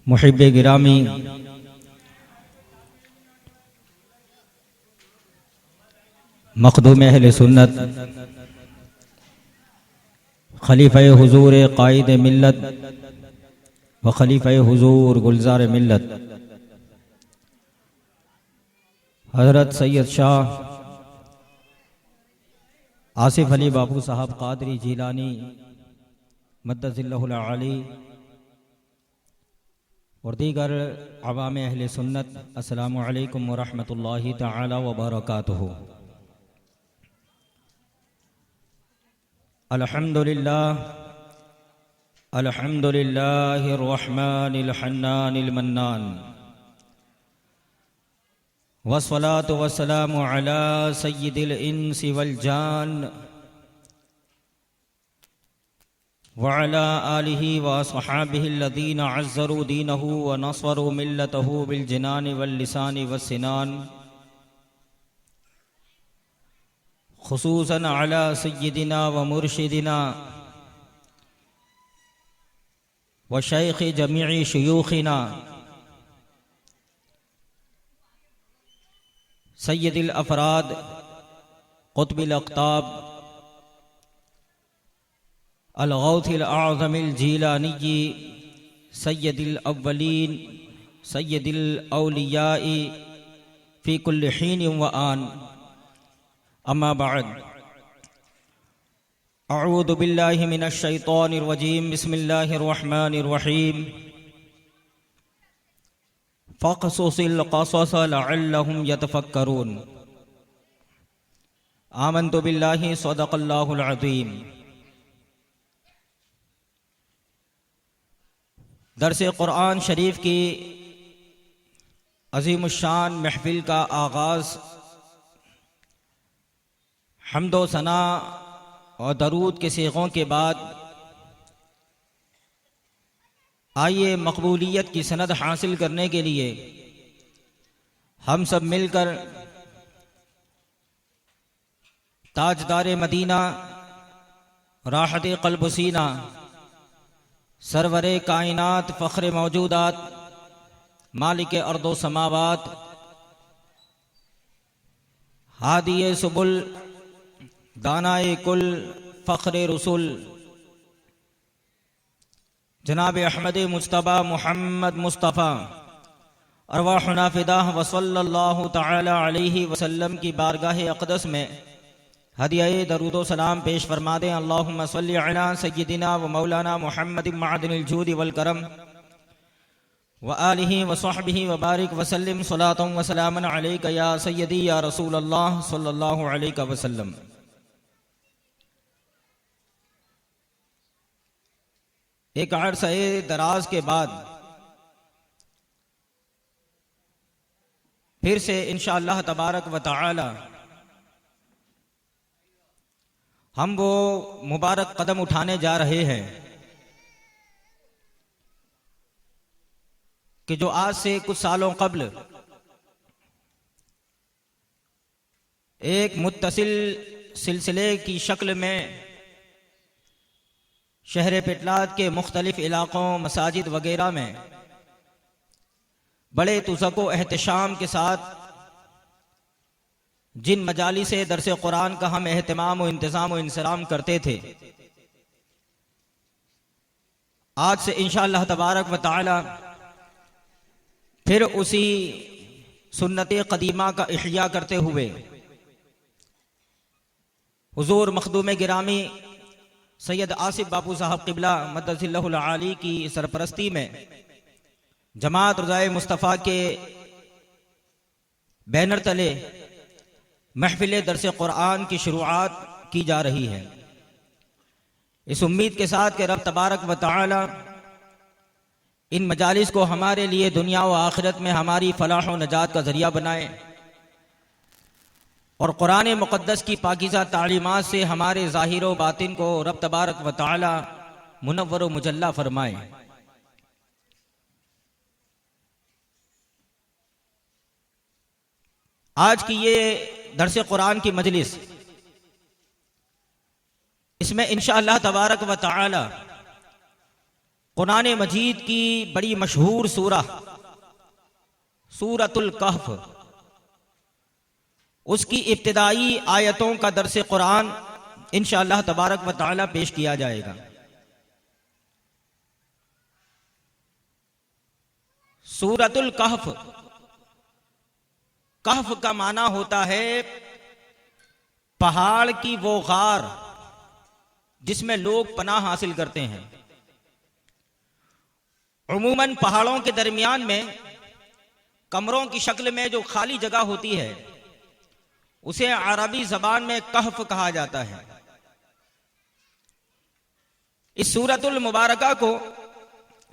मुहिब गिरामी मखदूम अहले सुन्नत खलीफा हुजूर कायद मिल्लत व खलीफा हुजूर गुलजार मिल्लत हज़रत सैयद शाह आसिफ अली बापू साहब कादरी जीलानी मद्दज़िल्लहुल आली और दीगर अवाम अहले सुन्नत, अस्सलामु अलैकुम व रहमतुल्लाहि तआला व बरकातुहू। अल्हम्दुलिल्लाह अल्हम्दुलिल्लाहिर रहमानिल हन्नानिल मन्नान वस्सलातु वस्सलामु अला सय्यिदिल इंसी वल जान व अला आलिहि व अस्हाबिहि अल्लज़ीना अज़्ज़रू दीनहु व नस्वरू मिल्लतहु बिल जिनानि वल लिसानि वस्सिनान खुसूसन अला सय्यिदिना व मुर्शिदिना व शैख़ जमीई शुयूख़िना सय्यदिल अफ़राद क़ुत्बिल अक़ताब अल-गौथिल आज़मिल जीलानी सय्यदिल अव्वलीन सय्यदिल औलियाई फ़ी कुल्लि हीन व आन, अम्मा बअद। अऊज़ु बिल्लाहि मिनश शैतानिर रजीम, बिस्मिल्लाहिर रहमानिर रहीम। फ़क़्सुसिल क़सस लअल्लहुम यतफ़क्करून। आमन्तु बिल्लाहि सदक़ल्लाहुल अज़ीम। दरसे क़ुरआन शरीफ की अज़ीमुश्शान महफ़िल का आगाज़ हम्दो सना और दरूद के सीग़ों के बाद आइए मक़बूलियत की सनद हासिल करने के लिए हम सब मिलकर ताजदार मदीना राहत क़ल्ब सीना सरवरे कायनात फ़ख्र मौजूदात मालिक अर्दो समावात हादिये सुबुल दानाए कुल फ़ख्र रसूल जनाब अहमद मुज्तबा मोहम्मद मुस्तफ़ा अरवाहुना फ़िदाह व सल्लल्लाहु तआला अलैहि वसल्लम की बारगाह अक़दस में हदिया दरूद व सलाम पेश फरमा दें। अल्लाहुम्मा सल्लि अला सय्यिदिना व मौलाना मुहम्मद मअदनिल जूद वल करम व आलिहि व सहबिहि व बारिक व सल्लिम सलातन व सलामन अलैका या सय्यदी या रसूल अल्लाह सल्लल्लाहु अलैहि वसल्लम। एक अरसे दराज के बाद फिर से इंशाअल्लाह तबारक व तआला हम वो मुबारक कदम उठाने जा रहे हैं कि जो आज से कुछ सालों कब्ल एक मुत्तसिल सिलसिले की शक्ल में शहर पेटलाद के मुख्तलिफ इलाक़ों मसाजिद वगैरह में बड़े तुज़को एहतशाम के साथ जिन मजाली से दरस कुरान का हम एहतमाम व इंतज़ाम व इंसराम करते थे, आज से इंशाअल्लाह तबारक व तआला फिर उसी सुन्नत क़दीमा का इह्या करते हुए हुज़ूर मखदूम गिरामी सैयद आसिफ बापू साहब क़िबला मद्दज़िल्लहुल आली की सरपरस्ती में जमात रज़ाए मुस्तफ़ा के बैनर तले महफिल दरस कुरान की शुरुआत की जा रही है, इस उम्मीद के साथ कि रब तबारक व तआला इन मजालिस को हमारे लिए दुनिया व आखिरत में हमारी फलाह व नजात का ज़रिया बनाए और कुरान मुक़द्दस की पाकीज़ा तालीमात से हमारे ज़ाहिर व बातिन को रब तबारक व तआला मुनव्वर व मुजल्ला फरमाए। आज की ये दरस कुरान की मजलिस, इसमें इंशाअल्लाह तबारक व तआला कुरान मजीद की बड़ी मशहूर सूरह सूरतुल कहफ, उसकी इब्तिदाई आयतों का दर्स कुरान इंशाअल्लाह तबारक व तआला पेश किया जाएगा। सूरतुल कहफ, कहफ का माना होता है पहाड़ की वो गार जिसमें लोग पनाह हासिल करते हैं। उमूमन पहाड़ों के दरमियान में कमरों की शक्ल में जो खाली जगह होती है उसे अरबी जबान में कहफ कहा जाता है। इस सूरतुल मुबारका को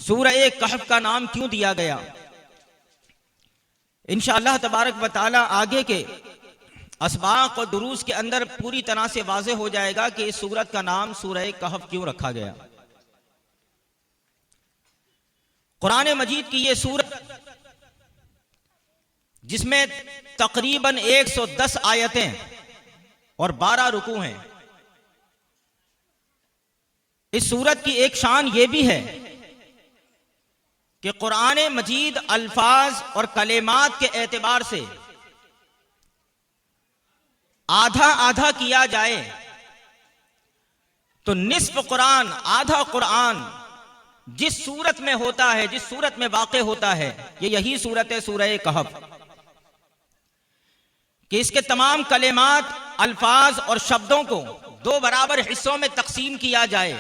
सूरह कहफ का नाम क्यों दिया गया, इंशाअल्लाह तबारक व तआला आगे के असबाक और दुरूस के अंदर पूरी तरह से वाज़ेह हो जाएगा कि इस सूरत का नाम सूरह कहफ क्यों रखा गया। कुरान मजीद की यह सूरत जिसमें तकरीबन 110 आयतें और 12 रुकू हैं, इस सूरत की एक शान यह भी है कि कुरान मजीद अल्फाज और कलेमात के एतबार से आधा आधा किया जाए तो निस्फ कुरान, आधा कुरान जिस सूरत में होता है, जिस सूरत में वाक़े होता है, ये यही सूरत है सूरह कहफ, कि इसके तमाम कलेमात, अल्फाज और शब्दों को दो बराबर हिस्सों में तकसीम किया जाए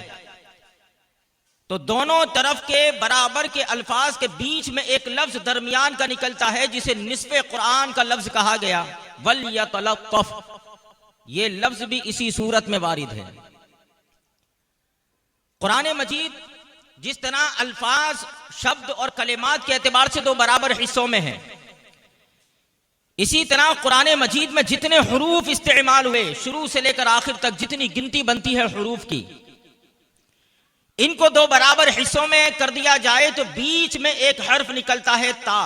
तो दोनों तरफ के बराबर के अल्फाज के बीच में एक लफ्ज दरमियान का निकलता है जिसे निस्फ़े कुरान का लफ्ज कहा गया, वल यतलत्तफ। ये लफ्ज भी इसी सूरत में वारिद है। कुरान मजीद जिस तरह अल्फाज, शब्द और कलेमात के एतबार से दो बराबर हिस्सों में है, इसी तरह कुरान मजीद में जितने हुरूफ इस्तेमाल हुए शुरू से लेकर आखिर तक, जितनी गिनती बनती है हुरूफ की, इनको दो बराबर हिस्सों में कर दिया जाए तो बीच में एक हर्फ निकलता है ता।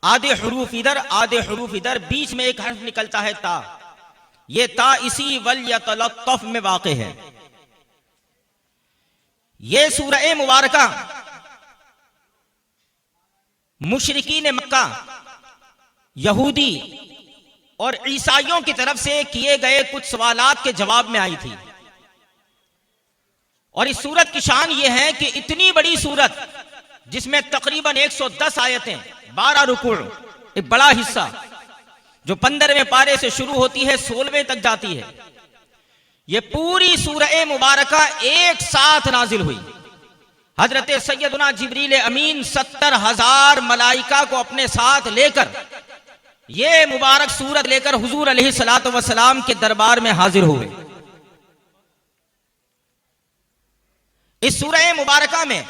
आधे हुरूफ इधर, आधे हुरूफ इधर, बीच में एक हर्फ निकलता है ता। ये ता इसी वल यतलत्तफ में वाक़े है। ये सूरह मुबारका मुशरिकीन मक्का, यहूदी और ईसाइयों की तरफ से किए गए कुछ सवालात के जवाब में आई थी। और इस सूरत की शान यह है कि इतनी बड़ी सूरत जिसमें तकरीबन 110 आयतें, 12 रुकू, एक बड़ा हिस्सा जो 15वें पारे से शुरू होती है 16वें तक जाती है, ये पूरी सूरह मुबारका एक साथ नाजिल हुई। हजरत सैयदना जिब्रील अमीन 70,000 मलाइका को अपने साथ लेकर ये मुबारक सूरत लेकर हुजूर अलैहिस्सलातु वस्सलाम के दरबार में हाजिर हुए। इस सूरह मुबारका में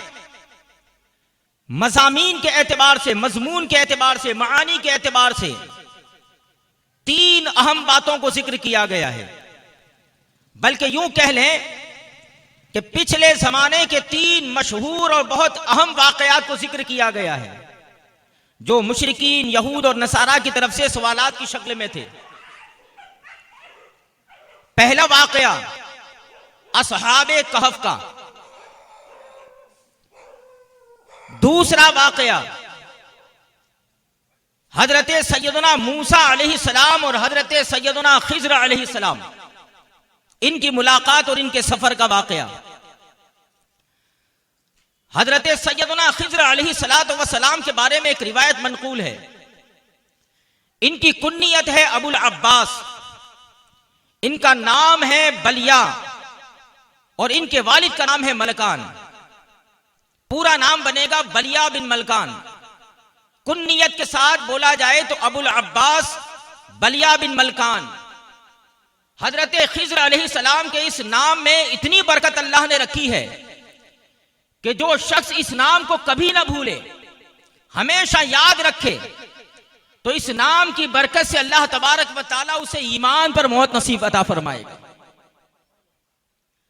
मज़ामीन के एतबार से, मजमून के एतबार से, मानी के एतबार से 3 अहम बातों को जिक्र किया गया है। बल्कि यूं कह लें कि पिछले जमाने के 3 मशहूर और बहुत अहम वाकयात को जिक्र किया गया है जो मुशरिकीन, यहूद और नसारा की तरफ से सवालात की शक्ल में थे। पहला वाकया असहाबे कहफ का, दूसरा वाकया हजरत सैयदना मूसा अलैहिस्सलाम और हजरत सैयदना खिज़्र अलैहिस्सलाम, इनकी मुलाकात और इनके सफर का वाकया। हजरत सैयदना खिज़्र अलैहिस्सलाम के बारे में एक रिवायत मनकूल है। इनकी कुन्नियत है अबुल अब्बास, इनका नाम है बलिया और इनके वालिद का नाम है मलकान। पूरा नाम बनेगा बलिया बिन मलकान। कुन्नियत के साथ बोला जाए तो अबुल अब्बास बलिया बिन मलकान। हजरत खिज़्र अलैहिस्सलाम के इस नाम में इतनी बरकत अल्लाह ने रखी है कि जो शख्स इस नाम को कभी ना भूले, हमेशा याद रखे, तो इस नाम की बरकत से अल्लाह तबारक व तआला उसे ईमान पर मौत नसीब अता फरमाएगा।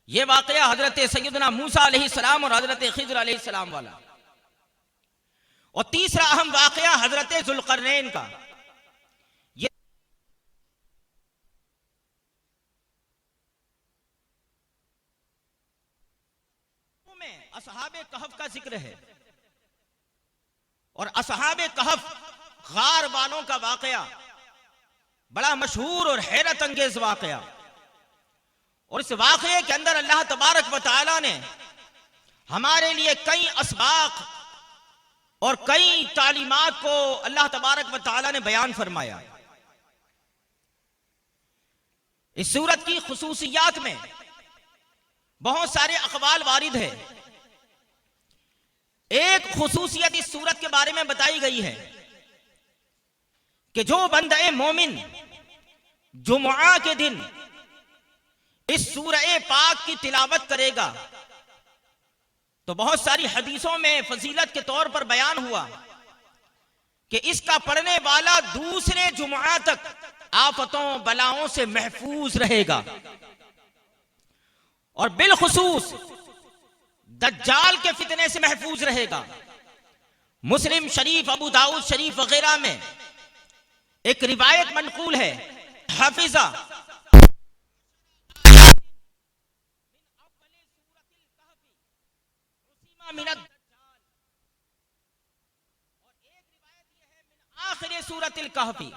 यह वाकया हजरत सैयदना मूसा अलैहिस्सलाम और हजरत खिज़्र अलैहिस्सलाम वाला। और तीसरा अहम वाकया हजरत ज़ुल्क़रनैन का। असहाबे कहफ का जिक्र है और असहाबे कहफ गार वालों का वाकया बड़ा मशहूर और हैरत अंगेज वाकया। और इस वाकये के अंदर अल्लाह तबारक व तआला ने हमारे लिए कई असबाक और कई तालीमात को अल्लाह तबारक व तआला ने बयान फरमाया। इस सूरत की खुसूसियात में बहुत सारे अक़वाल वारिद है। एक खुसूसियत इस सूरत के बारे में बताई गई है कि जो बंदे मोमिन जुमुआ के दिन इस सूरह पाक की तिलावत करेगा तो बहुत सारी हदीसों में फजीलत के तौर पर बयान हुआ कि इसका पढ़ने वाला दूसरे जुमुआ तक आफतों बलाओं से महफूज रहेगा और बिलखुसूस दज्जाल के फितने से महफूज रहेगा। मुस्लिम शरीफ, अबू दाऊद शरीफ वगैरह में एक रिवायत मनकूल है, हाफिजा आखिर सूरतिल कहफी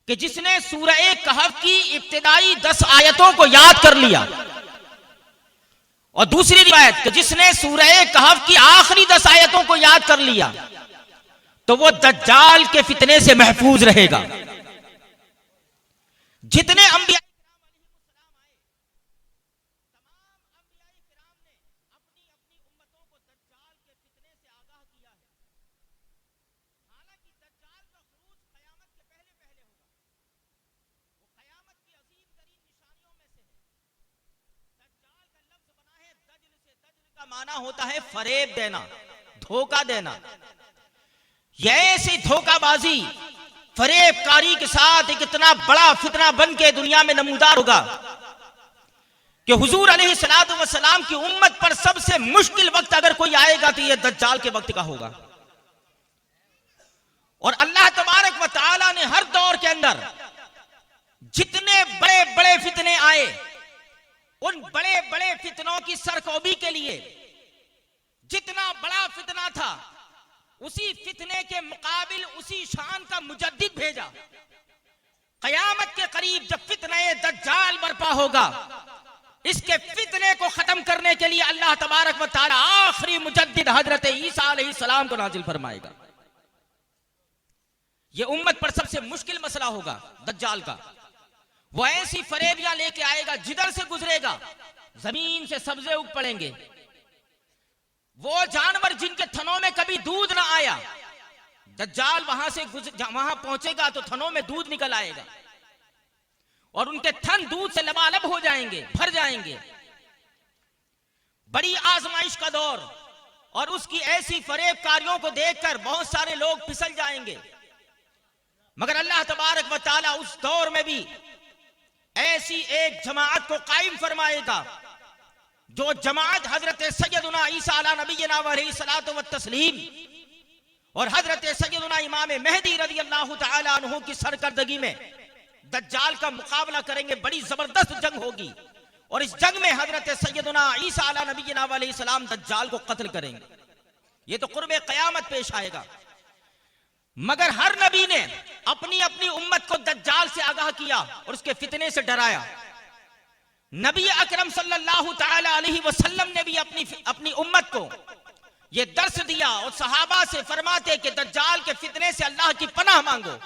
कि जिसने सूरह कहफ की इब्तिदाई 10 आयतों को याद कर लिया, और दूसरी रिवायत कि जिसने सूरह कहफ की आखिरी 10 आयतों को याद कर लिया तो वो दज्जाल के फितने से महफूज रहेगा। जितने अंबिया माना होता है फरेब देना, धोखा देना। यह ऐसी धोखाबाजी फरेबकारी के साथ एक इतना बड़ा फितना बन के दुनिया में नमूदार होगा कि हुजूर अलैहिस्सलातु वस्सलाम की उम्मत पर सबसे मुश्किल वक्त अगर कोई आएगा तो यह दज्जाल के वक्त का होगा। और अल्लाह तबारक व तआला ने हर दौर के अंदर जितने बड़े बड़े फितने आए उन बड़े बड़े फितनों की सरकोबी के लिए जितना बड़ा फितना था उसी फितने के मुकाबिल उसी शान का मुजद्दिद भेजा। कयामत के करीब जब फितने दज्जाल बर्पा होगा, इसके फितने को खत्म करने के लिए अल्लाह तबारक व तआला आखिरी मुजद्दिद हजरत ईसा अलैहिस्सलाम को नाजिल फरमाएगा। यह उम्मत पर सबसे मुश्किल मसला होगा दज्जाल का। वो ऐसी फरेबियां लेके आएगा, जिधर से गुजरेगा जमीन से सब्जे उग पड़ेंगे। वो जानवर जिनके थनों में कभी दूध ना आया, दज्जाल वहां पहुंचेगा तो थनों में दूध निकल आएगा और उनके थन दूध से लबालब हो जाएंगे, भर जाएंगे। बड़ी आजमाइश का दौर, और उसकी ऐसी फरेबकारियों को देखकर बहुत सारे लोग फिसल जाएंगे। मगर अल्लाह तबारक व तआला उस दौर में भी ऐसी एक जमाअत को कायम फरमाएगा जो जमाअत हजरत सैयदुना ईसा अला नबीना अलैहिस्सलातु व तस्लीम और हजरत सैयदुना इमाम मेहदी रज़ी अल्लाह तआला अन्हु की सरकर्दगी में दज्जाल का मुकाबला करेंगे। बड़ी जबरदस्त जंग होगी और इस जंग में हजरत सैयदुना ईसा अला नबीना अलैहिस्सलाम दज्जाल को कत्ल करेंगे। ये तो कुर्बे क़यामत पेश आएगा। मगर हर नबी ने अपनी अपनी उम्मत को दज्जाल से आगाह किया और उसके फितने से डराया। नबी अकरम सल्लल्लाहु तआला अलैहि वसल्लम ने भी अपनी उम्मत को यह दर्स दिया और सहाबा से फरमाते कि दज्जाल के फितने से अल्लाह की पनाह मांगो।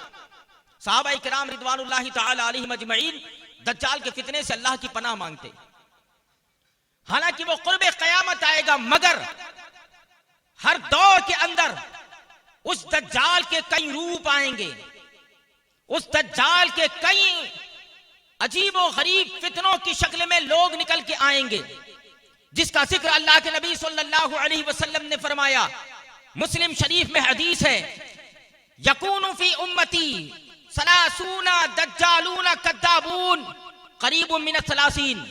सहाबा इकराम रिदवानुल्लाहि तआला अलैहिम अजमईन दज्जाल के फितने से अल्लाह की पनाह मांगते। हालांकि वो कुर्बे क़यामत आएगा, मगर हर दौर के अंदर उस दज्जाल के कई रूप आएंगे, उस दज्जाल के कई अजीब और गरीब फितनों की शक्ल में लोग निकल के आएंगे, जिसका जिक्र अल्लाह के नबी सल्लल्लाहु अलैहि वसल्लम ने फरमाया। मुस्लिम शरीफ में हदीस है, यकूनु फी उम्मती सलासूना दज्जालूना कद्दाबून करीबुम मिन सलासीन,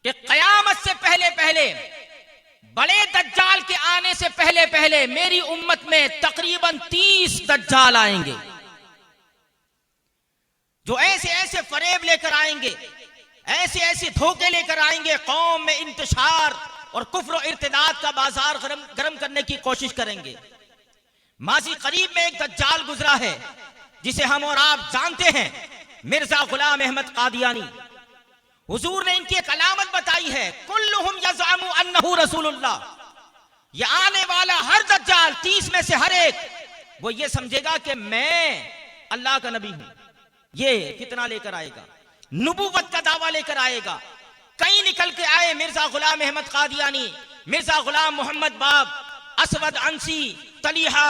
कि कयामत से पहले पहले, बड़े दज्जाल के आने से पहले पहले मेरी उम्मत में तकरीबन 30 दज्जाल आएंगे जो ऐसे ऐसे फरेब लेकर आएंगे, ऐसे ऐसे धोखे लेकर आएंगे, कौम में इंतशार और कुफ्र और इर्तिदाद का बाजार गर्म करने की कोशिश करेंगे। माजी करीब में एक दज्जाल गुजरा है जिसे हम और आप जानते हैं, मिर्जा गुलाम अहमद कादियानी। हुजूर ने इनकी एक अलामत बताई है, कुल्लुहुम यज़अमु अन्नहु रसूलुल्लाह। ये आने वाला हर दज्जाल 30 में से हर एक वो ये समझेगा कि मैं अल्लाह का नबी हूं। ये कितना लेकर आएगा, नबूवत का दावा लेकर आएगा। कई निकल के आए, मिर्जा गुलाम अहमद कादियानी, मिर्जा गुलाम मोहम्मद बाब, असवद अंसी, तलीहा,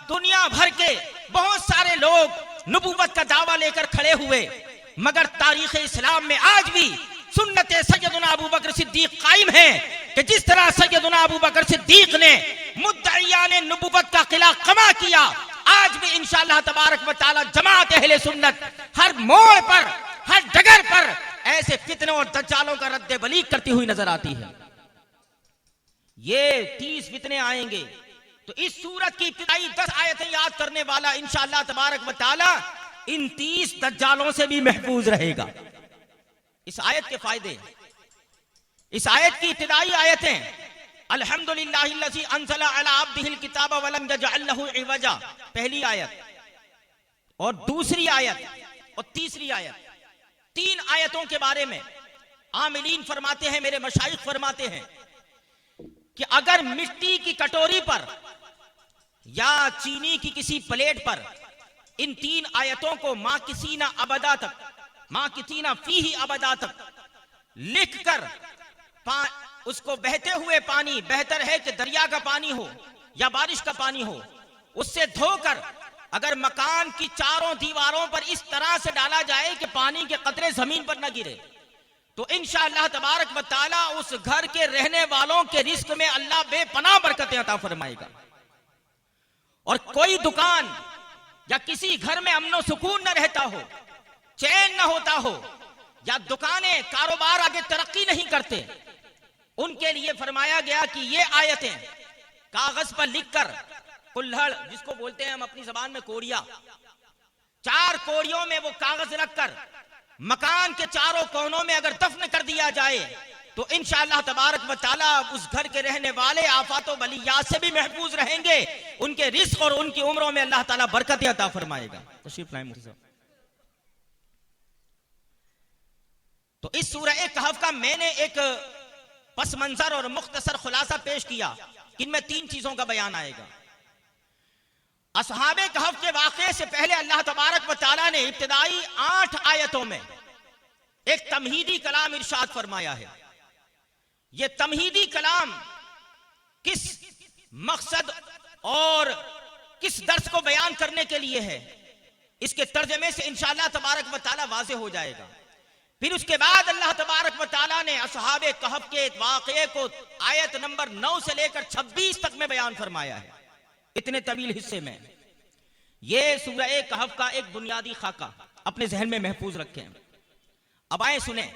दुनिया भर के बहुत सारे लोग नबूवत का दावा लेकर खड़े हुए। मगर तारीख इस्लाम में आज भी सुन्नत सैयदना अबू बकर सिद्दीक कायम है कि जिस तरह सैयदना अबू बकर सिद्दीक ने मुद्दईयाने नबूवत का किला कमा किया, आज भी इंशाअल्लाह तबारक व तआला जमात अहले सुन्नत हर मोड़ पर, हर डगर पर ऐसे फितनों और दज्जालों का रद्द बलीग करती हुई नजर आती है। ये 30 फितने आएंगे, तो इस सूरत की इब्तिदाई 10 आयतें याद करने वाला इंशाअल्लाह तबारक व तआला इन 30 दज्जालों से भी महफूज रहेगा। इस आयत के फायदे, इस आयत की इब्तिदाई आयतें, अल्हम्दुलिल्लाहिल्लज़ी अंज़ला अला अब्दिहिल किताब वलम यजअल लहू इवजा, पहली आयत, और दूसरी आयत और तीसरी आयत। 3 आयतों के बारे में आमिलीन फरमाते हैं, मेरे मशाइख फरमाते हैं कि अगर मिट्टी की कटोरी पर या चीनी की किसी प्लेट पर इन 3 आयतों को मां किसीना अबदा तक, मां किसीना फीही अबदा तक लिखकर उसको बहते हुए पानी, बेहतर है कि दरिया का पानी हो या बारिश का पानी हो, उससे धोकर अगर मकान की चारों दीवारों पर इस तरह से डाला जाए कि पानी के कतरे जमीन पर न गिरे, तो इंशाअल्लाह तबारक व तआला उस घर के रहने वालों के रिस्क में अल्लाह बेपनाह बरकतें अता फरमाएगा। और कोई दुकान या किसी घर में अमन और सुकून न रहता हो, चैन न होता हो, या दुकानें कारोबार आगे तरक्की नहीं करते, उनके लिए फरमाया गया कि ये आयतें कागज पर लिखकर, कुल्हड़ जिसको बोलते हैं हम अपनी जबान में कोड़िया, 4 कोड़ियों में वो कागज रखकर मकान के चारों कोनों में अगर दफन कर दिया जाए, तो इंशाअल्लाह तबारक व तआला उस घर के रहने वाले आफातों बलियात से भी महफूज रहेंगे, उनके रिस्क और उनकी उम्रों में अल्लाह ताला बरकत अता फरमाएगा। तशरीफ लाएं मुफ्ती साहब। तो इस सूरह कहफ का मैंने एक पस मंजर और मुख्तसर खुलासा पेश किया कि इनमें 3 चीजों का बयान आएगा। असहाबे कहफ के वाक़े से पहले अल्लाह तबारक व तआला ने इब्तिदाई 8 आयतों में एक तमहीदी कलाम इरशाद फरमाया है। यह तमहीदी कलाम किस मकसद और किस दर्स को बयान करने के लिए है, इसके तर्जमे से इंशाअल्लाह तबारक व तआला वाज़ेह हो जाएगा। फिर उसके बाद अल्लाह तबारक व तआला ने असहाबे कहफ के वाक़े को आयत नंबर 9 से लेकर 26 तक में बयान फरमाया है, इतने तवील हिस्से में। यह सूरह कहफ का एक बुनियादी खाका अपने जहन में महफूज रखें। अब आए सुने,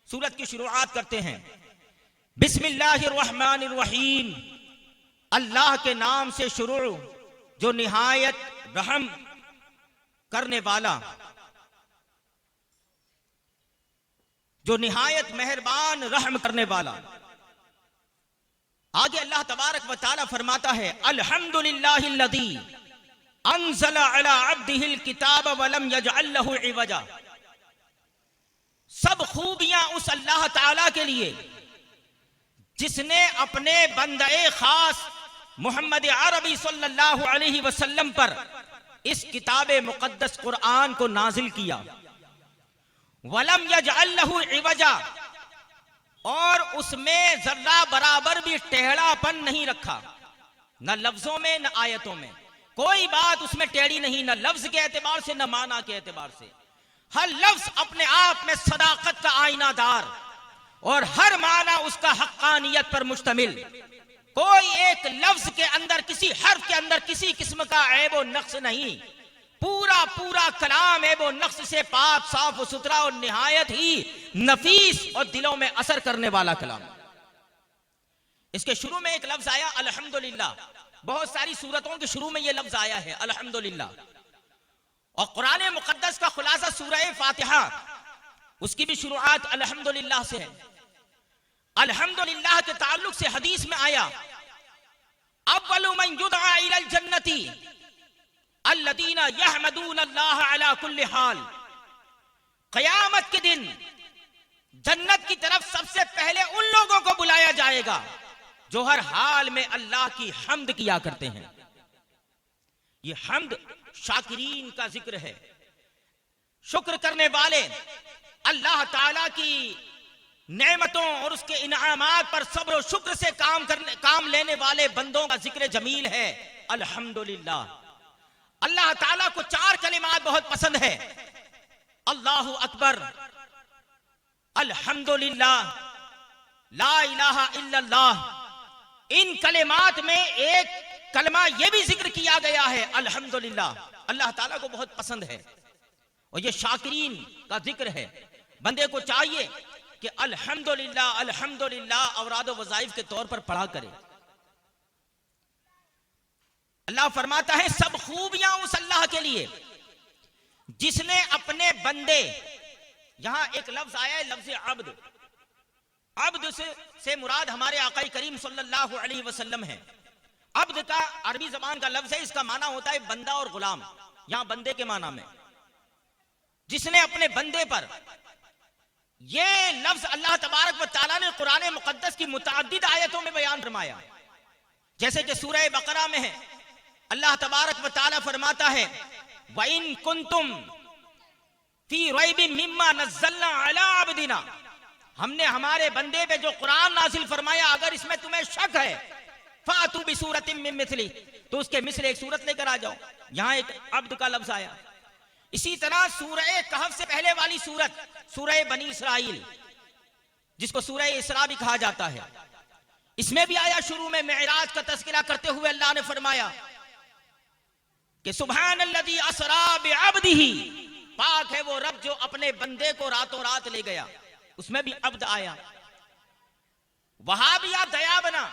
सूरत की शुरुआत करते हैं। बिस्मिल्लाहिर्रहमानिर्रहीम, अल्लाह के नाम से शुरू जो निहायत रहम करने वाला, जो निहायत मेहरबान रहम करने वाला। आगे अल्लाह तबारक व तआला फरमाता है, अल्हम्दुलिल्लाहिल्लज़ी अंज़ला अला अब्दिहिल किताब वलम यजअल लहू इवजा। सब खूबियां उस अल्लाह ताला के लिए जिसने अपने बंदे खास मोहम्मद अरबी सल्लल्लाहु अलैहि वसल्लम पर इस किताब मुकद्दस कुरान को नाजिल किया। वलम यजअल लहू इवजा, और उसमें जर्रा बराबर भी टेढ़ापन नहीं रखा, न लफ्जों में न आयतों में। कोई बात उसमें टेढ़ी नहीं, न लफ्ज के एतबार से न माना के एतबार से। हर लफ्ज अपने आप में सदाकत का आईनादार और हर माना उसका हक्कानियत पर मुश्तमिल। कोई एक लफ्ज के अंदर, किसी हर्फ के अंदर किसी किस्म का ऐब और नक्स नहीं। पूरा पूरा कलाम ऐब और नक्स से पाक, साफ और सुथरा और निहायत ही नफीस और दिलों में असर करने वाला कलाम। इसके शुरू में एक लफ्ज आया अल्हम्दुलिल्लाह। बहुत सारी सूरतों के शुरू में यह लफ्ज आया है अल्हम्दुलिल्लाह। और कुरान मुकद्दस का खुलासा सूरह फातिहा, उसकी भी शुरुआत अल्हम्दुलिल्लाह से है। अल्हम्दुलिल्लाह के ताल्लुक से हदीस में आया, अव्वलु मन युदआ इलल जन्नती अल्लदीना यहमदून अल्लाह अला कुल्ली हाल। क़यामत के दिन जन्नत की तरफ सबसे पहले उन लोगों को बुलाया जाएगा जो हर हाल में अल्लाह की हम्द किया करते हैं। ये हम्द शाकिरीन का जिक्र है, शुक्र करने वाले, अल्लाह ताला की नेमतों और उसके इनामात पर सब्र और शुक्र से काम लेने वाले बंदों का जिक्र जमील है, अल्हम्दुलिल्लाह। अल्लाह ताला को 4 कलिमात बहुत पसंद है, अल्लाहु अकबर, अल्हम्दुलिल्लाह, ला इलाहा इल्लल्लाह। इन कलिमात में एक कलमा यह भी जिक्र किया गया है, अल्हम्दुलिल्लाह, अल्लाह ताला को बहुत पसंद है और यह शाकिरीन का जिक्र है। बंदे को चाहिए कि अल्हम्दुलिल्लाह अल्हम्दुलिल्लाह औराद व वज़ाइफ के तौर पर पढ़ा करे। अल्लाह फरमाता है, सब खूबियां उस अल्लाह के लिए जिसने अपने बंदे, यहां एक लफ्ज आया है, लफ्ज अब्द। अब्द से मुराद हमारे आका करीम सल्लल्लाहु अलैहि वसल्लम है। अब्द का अरबी जबान का लफ्ज है, इसका माना होता है बंदा और गुलाम, यहां बंदे के माना में। जिसने अपने बंदे पर, यह लफ्ज अल्लाह तबारक व तआला ने कुरान मुकद्दस की मुतअद्दिद आयतों में बयान फरमाया। जैसे कि सूरह बकरा में है, अल्लाह तबारक व तआला फरमाता है, व इन कुंतुम फी रैबिन मिम्मा नज़्ज़लना अला अब्दिना, हमने हमारे बंदे पे जो कुरान नाजिल फरमाया, अगर इसमें तुम्हें शक है, फातू बिसूरतिन मिन मिथली, तो उसके मिस्र एक सूरत लेकर आ जाओ। यहां एक अब्द का लफ्ज आया। इसी तरह सूरह कहफ से पहले वाली सूरत, सूरह बनी इसराइल, जिसको सूरह इसरा भी कहा जाता है, इसमें भी आया, शुरू में मेराज का तज़किरा करते हुए अल्लाह ने फरमाया कि सुब्हानल्लज़ी असरा बिअब्दिही, पाक है वो रब जो अपने बंदे को रातों रात ले गया। उसमें भी अब्द आया। वहाबिया दया बना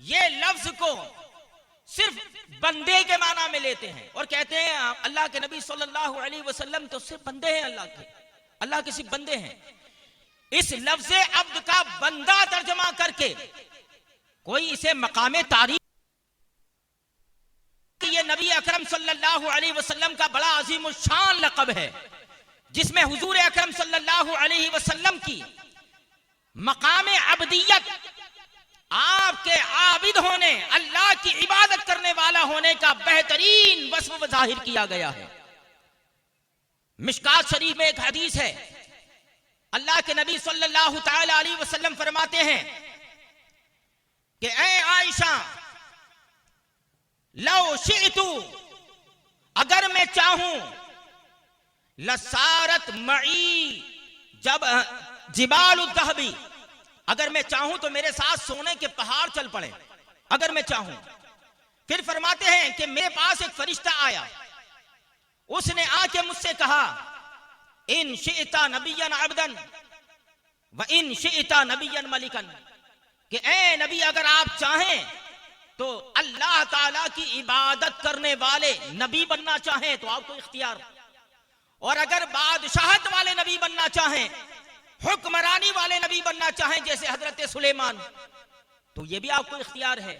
ये लफ्ज को सिर्फ बंदे के माना में लेते हैं और कहते हैं अल्लाह के नबी सल्लल्लाहु अलैहि वसल्लम तो सिर्फ बंदे हैं, अल्लाह के सिर्फ बंदे हैं। इस लफ्ज अब्द का बंदा तर्जमा करके कोई इसे मकामे तारीफ, ये नबी अकरम सल्लल्लाहु अलैहि वसल्लम का बड़ा अजीम शान लक़ब है, जिसमें हुजूर अकरम सल्लल्लाहु अलैहि वसल्लम की मकामे अब्दियत, आपके आबिद होने, अल्लाह की इबादत करने वाला होने का बेहतरीन वस्फ जाहिर किया गया है। मिशकात शरीफ में एक हदीस है, अल्लाह के नबी सल्लल्लाहु तआला अलैहि वसल्लम फरमाते हैं कि ऐ आयशा, लौ शिअतु, अगर मैं चाहूं, लसारत मई जब जिबालु दहबी, अगर मैं चाहूं तो मेरे साथ सोने के पहाड़ चल पड़े, अगर मैं चाहूं। फिर फरमाते हैं कि मेरे पास एक फरिश्ता आया, उसने आके मुझसे कहा, इन शिअता नबियन अब्दन व इन शिअता नबियन मलिकन, कि ए नबी अगर आप चाहें तो अल्लाह ताला की इबादत करने वाले नबी बनना चाहें तो आपको इख्तियार, और अगर बादशाहत वाले नबी बनना चाहें, हुक्मरानी वाले नबी बनना चाहें जैसे हजरत सुलेमान, तो ये भी आपको इख्तियार है।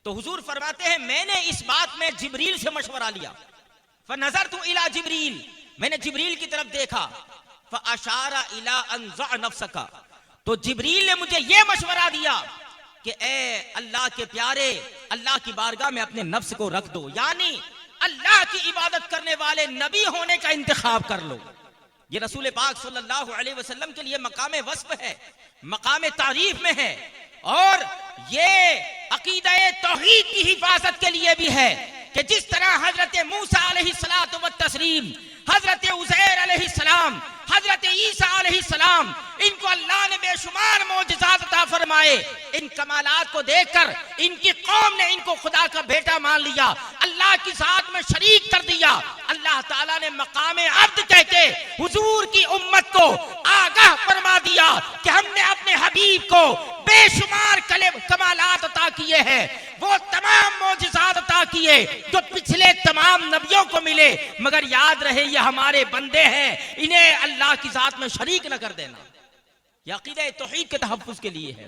तो हुजूर फरमाते हैं, मैंने इस बात में जिब्रील से मशवरा लिया, फनज़रतु इला जिब्रील, मैंने जिब्रील की तरफ देखा, फअशारा इला अनज़अ नफ्सका, तो जिब्रील ने मुझे यह मशवरा दिया कि ए अल्लाह के प्यारे, अल्लाह की बारगाह में अपने नफ्स को रख दो, यानी अल्लाह की इबादत करने वाले नबी होने का इंतखाब कर लो। ये रसूल पाक सल्लल्लाहु अलैहि वसल्लम के लिए मकामे वस्फ है, मकामे तारीफ में है, और ये अकीदा तौहीद की हिफाजत के लिए भी है कि जिस तरह हजरत मूसा अलैहिस्सलातु वत्तस्लीम, हजरत उज़ैर अलैहिस्सलाम, हजरत ईसा अलैहिस्सलाम, इनको अल्लाह ने बेशुमार मौजज़ात अता फरमाए, इन कमालात को देखकर इनकी कौम ने इनको खुदा का बेटा मान लिया, अल्लाह की साथ में शरीक कर दिया। अल्लाह ताला ने मकामे अब्द कह के हुजूर की उम्मत को आगाह फरमा दिया कि हमने अपने हबीब को बेशुमार कमालात अता किए हैं, वो तमाम मौजज़ात अता किए जो पिछले तमाम नबियों को मिले, मगर याद रहे ये हमारे बंदे हैं, इन्हें अल्लाह की जात में शरीक न कर देना। यह अकीदा तौहीद के तहफ़्फ़ुज़ के लिए है।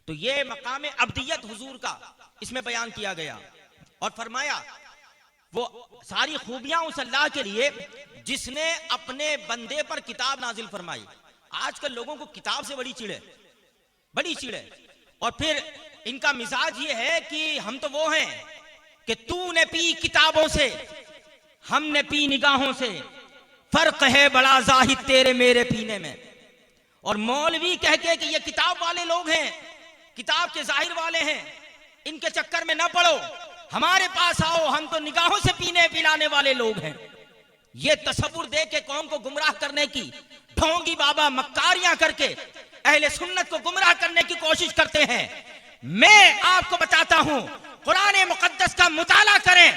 तो ये मकाम अब्दियत हुजूर का इसमें बयान किया गया और फरमाया वो सारी खूबियां उस अल्लाह के लिए जिसने अपने बंदे पर किताब नाजिल फरमाई। आजकल लोगों को किताब से बड़ी चिड़ है और फिर इनका मिजाज ये है कि हम तो वो हैं कि तूने पी किताबों से, हमने पी निगाहों से, फर्क है बड़ा जाहिद तेरे मेरे पीने में। और मौलवी कह के कि ये किताब वाले लोग हैं, किताब के जाहिर वाले हैं, इनके चक्कर में ना पड़ो, हमारे पास आओ, हम तो निगाहों से पीने पिलाने वाले लोग हैं। ये तसव्वुर दे के कौम को गुमराह करने की ढोंगी बाबा मक्कारियां करके अहले सुन्नत को गुमराह करने की कोशिश करते हैं। मैं आपको बताता हूं, कुरान मुकद्दस का मुताला करें,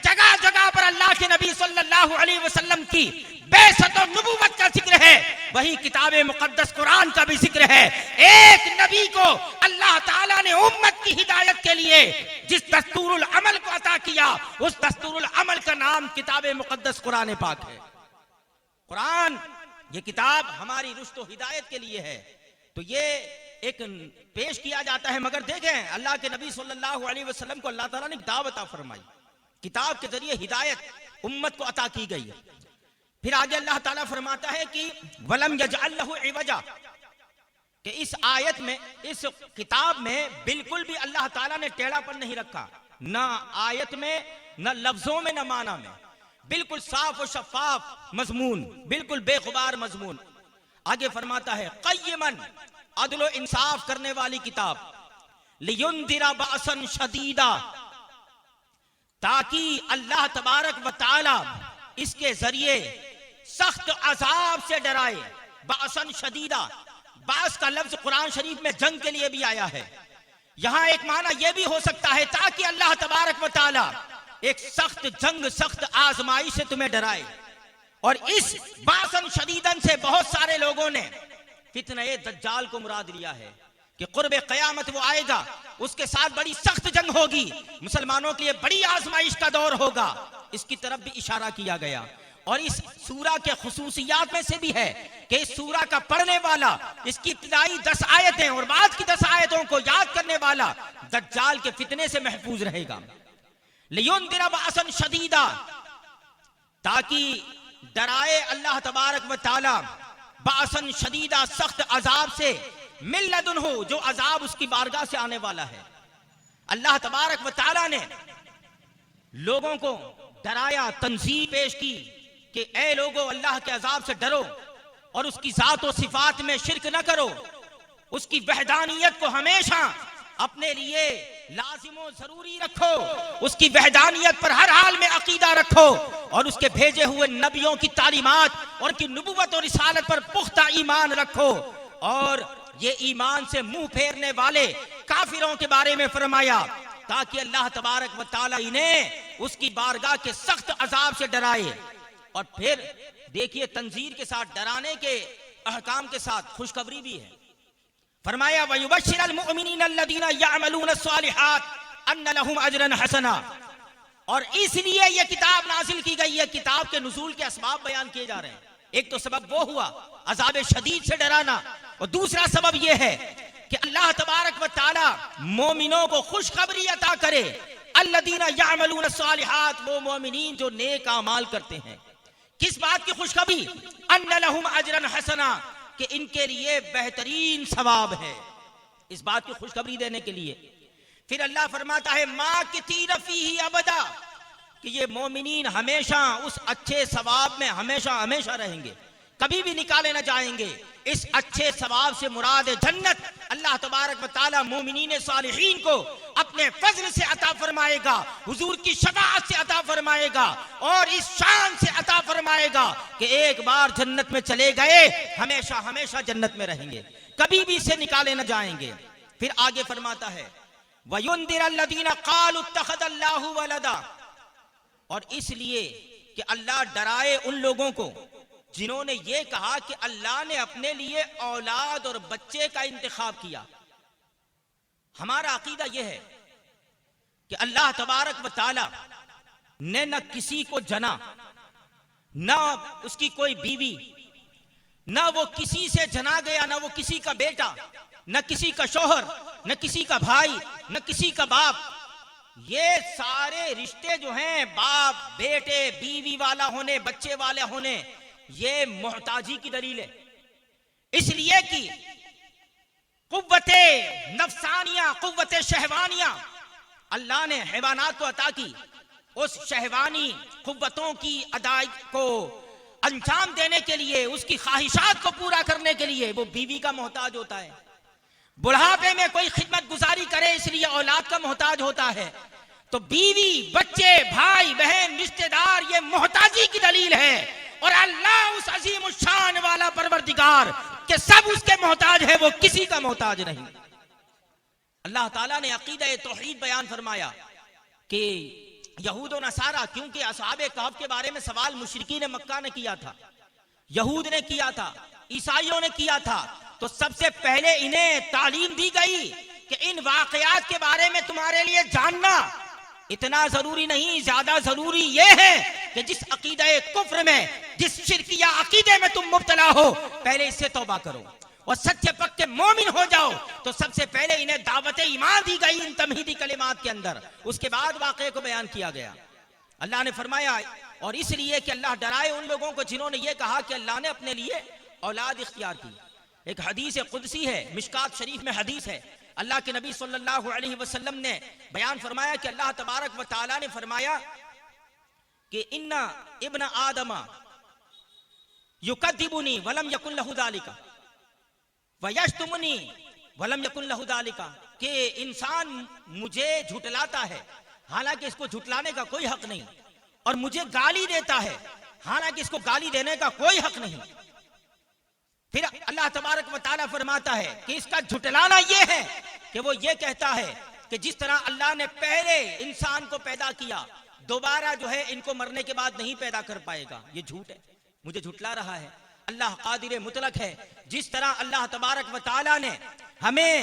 जगह जगह पर अल्लाह के नबी सल्लल्लाहु अलैहि वसल्लम की बेसत और नबूवत का जिक्र है, वही किताब मुकद्दस कुरान का भी जिक्र है। एक नबी को अल्लाह ताला ने उम्मत की हिदायत के लिए जिस दस्तूरुल अमल को अता किया, उस दस्तूरुल अमल का नाम किताब मुकद्दस कुरान पाक है। कुरान ये किताब हमारी रुश्त और हिदायत के लिए है। तो ये एक पेश किया जाता है, मगर देखें अल्लाह के नबी सल्लल्लाहु अलैहि वसल्लम को अल्लाह ताला ने दावत अता फरमाई, किताब के जरिए हिदायत उम्मत को अता की गई है। फिर आगे अल्लाह ताला फरमाता है कि वलम यजअल लहु इवजा, कि इस आयत में, इस किताब में बिल्कुल भी अल्लाह ताला ने टेढ़ापन नहीं रखा, ना आयत में, ना लफ्जों में, ना माना में, बिल्कुल साफ और शफाफ मजमून, बिल्कुल बेखुबार मजमून। आगे फरमाता है क़य्यमन, अदल इंसाफ करने वाली किताब, लियुंदिरा बासन शदीदा, ताकि अल्लाह तबारक व तआला इसके जरिए सख्त अजाब से डराए। बासन शदीदा, बास का लफ्ज कुरान शरीफ में जंग के लिए भी आया है। यहां एक माना यह भी हो सकता है ताकि अल्लाह तबारक व तआला एक सख्त जंग, सख्त आजमाइश से तुम्हें डराए। और इस बासन शदीदन से बहुत सारे लोगों ने फितने दज्जाल को मुराद लिया है कि कुर्बे क़यामत वो आएगा, उसके साथ बड़ी सख्त जंग होगी, मुसलमानों के लिए बड़ी आजमाइश का दौर होगा, इसकी तरफ भी इशारा किया गया। और इस सूरा के खुसूसियात में से भी है कि इस सूरा का पढ़ने वाला, इसकी इब्तिदाई 10 आयतें और बाद की 10 आयतों को याद करने वाला दज्जाल के फितने से महफूज रहेगा। लियुंदिरा बासन शदीदा, ताकि डराए अल्लाह तबारक व तआला बासन शदीदा, सख्त अजाब से, मिल्लदुन हो, जो अजाब उसकी बारगाह से आने वाला है। अल्लाह तबारक व तआला ने लोगों को डराया, तंजीम पेश की कि ए लोगो, अल्लाह के अजाब से डरो और उसकी जात और सिफात में शिरक न करो, उसकी वहदानियत को हमेशा अपने लिए लाजिमो जरूरी रखो, उसकी वहदानियत पर हर हाल में अकीदा रखो और उसके भेजे हुए नबियों की तालीमात और की नबुव्वत और रिसालत पर पुख्ता ईमान रखो। और ये ईमान से मुंह फेरने वाले काफिरों के बारे में फरमाया ताकि अल्लाह तबारक व तआला इन्हें उसकी बारगाह के सख्त अजाब से डराए। और फिर देखिए तंजीर के साथ, डराने के अहकाम के साथ खुशखबरी भी है। फरमाया वयुबश्शिरुल मुमिनीना अल्लज़ीना यअमलूना अस्सालिहात अन्न लहुम अजरन हसना। और इसलिए यह किताब नाजिल की गई है। किताब के नुज़ूल के असबाब बयान किए जा रहे हैं। एक तो सबब वो हुआ अजाब शदीद से डराना, और दूसरा सबब यह है कि अल्लाह तबारक व तआला मोमिनों को खुशखबरी अता करे। अल्लज़ीना यअमलूना अस्सालिहात, वो मोमिनीन जो नेक अमाल करते हैं। किस बात की खुशखबरी? अन्न लहुम अजरन हसना, कि इनके लिए बेहतरीन सवाब है। इस बात की खुशखबरी देने के लिए फिर अल्लाह फरमाता है माकिसीन फीही अबदा, कि ये मोमिनीन हमेशा उस अच्छे सवाब में हमेशा हमेशा रहेंगे, कभी भी निकाले न जाएंगे। इस अच्छे सवाब से मुराद जन्नत अल्लाह तबारक व तआला मोमिनीन सालिहीन को अपने फजल से अता फरमाएगा, हुजूर की शफाअत से अता फरमाएगा और इस शान से अता फरमाएगा कि एक बार जन्नत में चले गए हमेशा हमेशा जन्नत में रहेंगे, कभी भी इसे निकाले न जाएंगे। फिर आगे फरमाता है वयुंदिरल्लज़ीना क़ालू इत्तख़ज़ल्लाहु वलदा, और इसलिए कि अल्लाह डराए उन लोगों को जिन्होंने ये कहा कि अल्लाह ने अपने लिए औलाद और बच्चे का इंतखाब किया। हमारा अकीदा यह है कि अल्लाह तबारक व तआला ने न किसी को जना, न उसकी कोई बीवी, न वो किसी से जना गया, न वो किसी का बेटा, न किसी का शौहर, न किसी का भाई, न किसी का बाप। ये सारे रिश्ते जो हैं बाप बेटे बीवी वाला होने, बच्चे वाले होने, ये मोहताजी की दलील है। इसलिए कि कुव्वते नफ्सानिया, कुव्वते शहवानिया अल्लाह ने हैवानात को अता की। उस शहवानी कुव्वतों की अदाई को अंजाम देने के लिए, उसकी ख्वाहिशात को पूरा करने के लिए वो बीवी का मोहताज होता है। बुढ़ापे में कोई खिदमत गुजारी करे इसलिए औलाद का मोहताज होता है। तो बीवी, बच्चे, भाई बहन, रिश्तेदार, ये मोहताजी की दलील है। और अल्लाह उस अजीम शान वाला परवरदिगार के सब उसके मोहताज है, वो किसी का मोहताज नहीं। अल्लाह ताला ने अकीदा तौहीद बयान फरमाया कि यहूद और नसारा, क्योंकि असहाबे कहफ के बारे में सवाल मुशरिकीन मक्का ने किया था, यहूद ने किया था, ईसाइयों ने किया था, तो सबसे पहले इन्हें तालीम दी गई कि इन वाकयात के बारे में तुम्हारे लिए जानना इतना जरूरी नहीं, ज्यादा जरूरी यह है कि जिस अकीदा कुफ्र में, जिस शिरकिया अकीदे में तुम मुब्तला हो, पहले इससे तौबा करो और सच्चे पक्के मोमिन हो जाओ। तो सबसे पहले इन्हें दावत ईमान दी गई इन तमहीदी कलिमात के अंदर, उसके बाद वाक़े को बयान किया गया। अल्लाह ने फरमाया, और इसलिए कि अल्लाह डराए उन लोगों को जिन्होंने ये कहा कि अल्लाह ने अपने लिए औलाद इख्तियार की। एक हदीस कुदसी है, मिशकात शरीफ में हदीस है, अल्लाह के नबी सल्लल्लाहु अलैहि वसल्लम ने बयान फरमाया कि अल्लाह तबारक व तआला ने फरमाया कि इन्ना इब्न आदमा युकद्दिबुनी वलम यकुन लहु दालिका वयश्तुमुनी वलम यकुन लहु दालिका, कि इंसान मुझे झुटलाता है हालांकि इसको झुटलाने का कोई हक नहीं, और मुझे गाली देता है हालांकि इसको गाली देने का कोई हक नहीं। फिर अल्लाह तबारक व तआला फरमाता है कि इसका झुटलाना यह है कि वो ये कहता है कि जिस तरह अल्लाह ने पहले इंसान को पैदा किया, दोबारा जो है इनको मरने के बाद नहीं पैदा कर पाएगा, ये झूठ है, मुझे झुटला रहा है। अल्लाह कादिर मुतलक है। जिस तरह अल्लाह तबारक व तआला ने हमें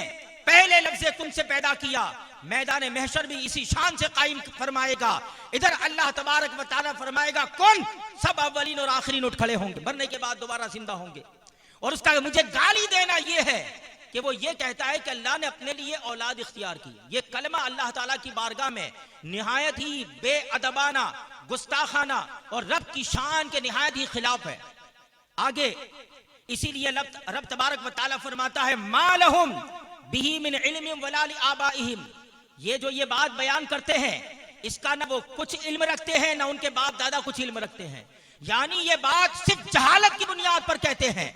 पहले लफ्ज़े कुन से पैदा किया, मैदान महशर भी इसी शान से कायम फरमाएगा। इधर अल्लाह तबारक व तआला फरमाएगा कुन, सब अव्वलीन और आखिरीन उठ खड़े होंगे, मरने के बाद दोबारा जिंदा होंगे। और उसका मुझे गाली देना यह है कि वो ये कहता है कि अल्लाह ने अपने लिए औलाद इख्तियार की। ये कलमा अल्लाह ताला की बारगाह में निहायत ही बेअदबाना, गुस्ताखाना और रब की शान के निहायत ही खिलाफ है। आगे इसीलिए रब तबारक व तआला फरमाता है मालहुम बिही मिन इल्मिन वला लिआबाइहिम, ये जो ये बात बयान करते हैं इसका ना वो कुछ इल्म रखते हैं ना उनके बाप दादा कुछ इल्म रखते हैं। यानी ये बात सिर्फ जहालत की बुनियाद पर कहते हैं,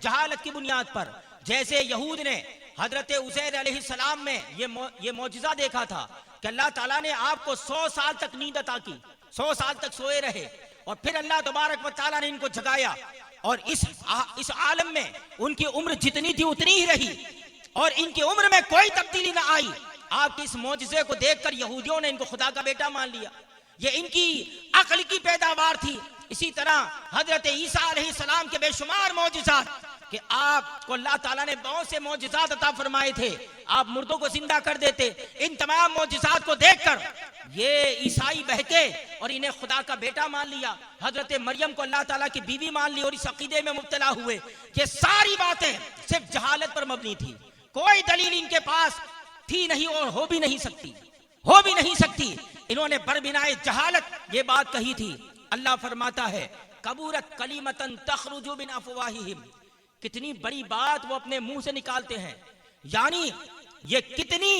जहालत की बुनियाद पर। जैसे यहूद ने हजरत उज़ैर अलैहिस्सलाम में ये मौजिज़ा देखा था कि अल्लाह ताला ने आपको 100 साल तक नींद अता की, 100 साल तक सोए रहे, और फिर अल्लाह तबारक व तआला ने इनको जगाया, और इस आलम में उनकी उम्र जितनी थी उतनी ही रही, और इनकी उम्र में कोई तब्दीली ना आई। आपके इस मौजिज़े को देखकर यहूदियों ने इनको खुदा का बेटा मान लिया, ये इनकी अक्ल की पैदावार थी। इसी तरह हजरत ईसा अलैहिस्सलाम के बेशुमार मौजिज़ात कि आपको अल्लाह ताला ने बहुत से मौजिज़ात अता फरमाए थे, आप मुर्दों को जिंदा कर देते। इन तमाम मौजिज़ात को देखकर ये ईसाई बहके और इन्हें खुदा का बेटा मान लिया, हजरत मरियम को अल्लाह ताला की बीवी मान ली और इस अकीदे में मुब्तला हुए। ये सारी बातें सिर्फ जहालत पर मबनी थी, कोई दलील इनके पास थी नहीं और हो भी नहीं सकती, हो भी नहीं सकती। इन्होंने बरबिनाए जहालत ये बात कही थी। अल्लाह फरमाता है कबूरत कलीमतन तखरुजु मिन अफवाहिहिम, कितनी बड़ी बात वो अपने मुंह से निकालते हैं, यानी ये कितनी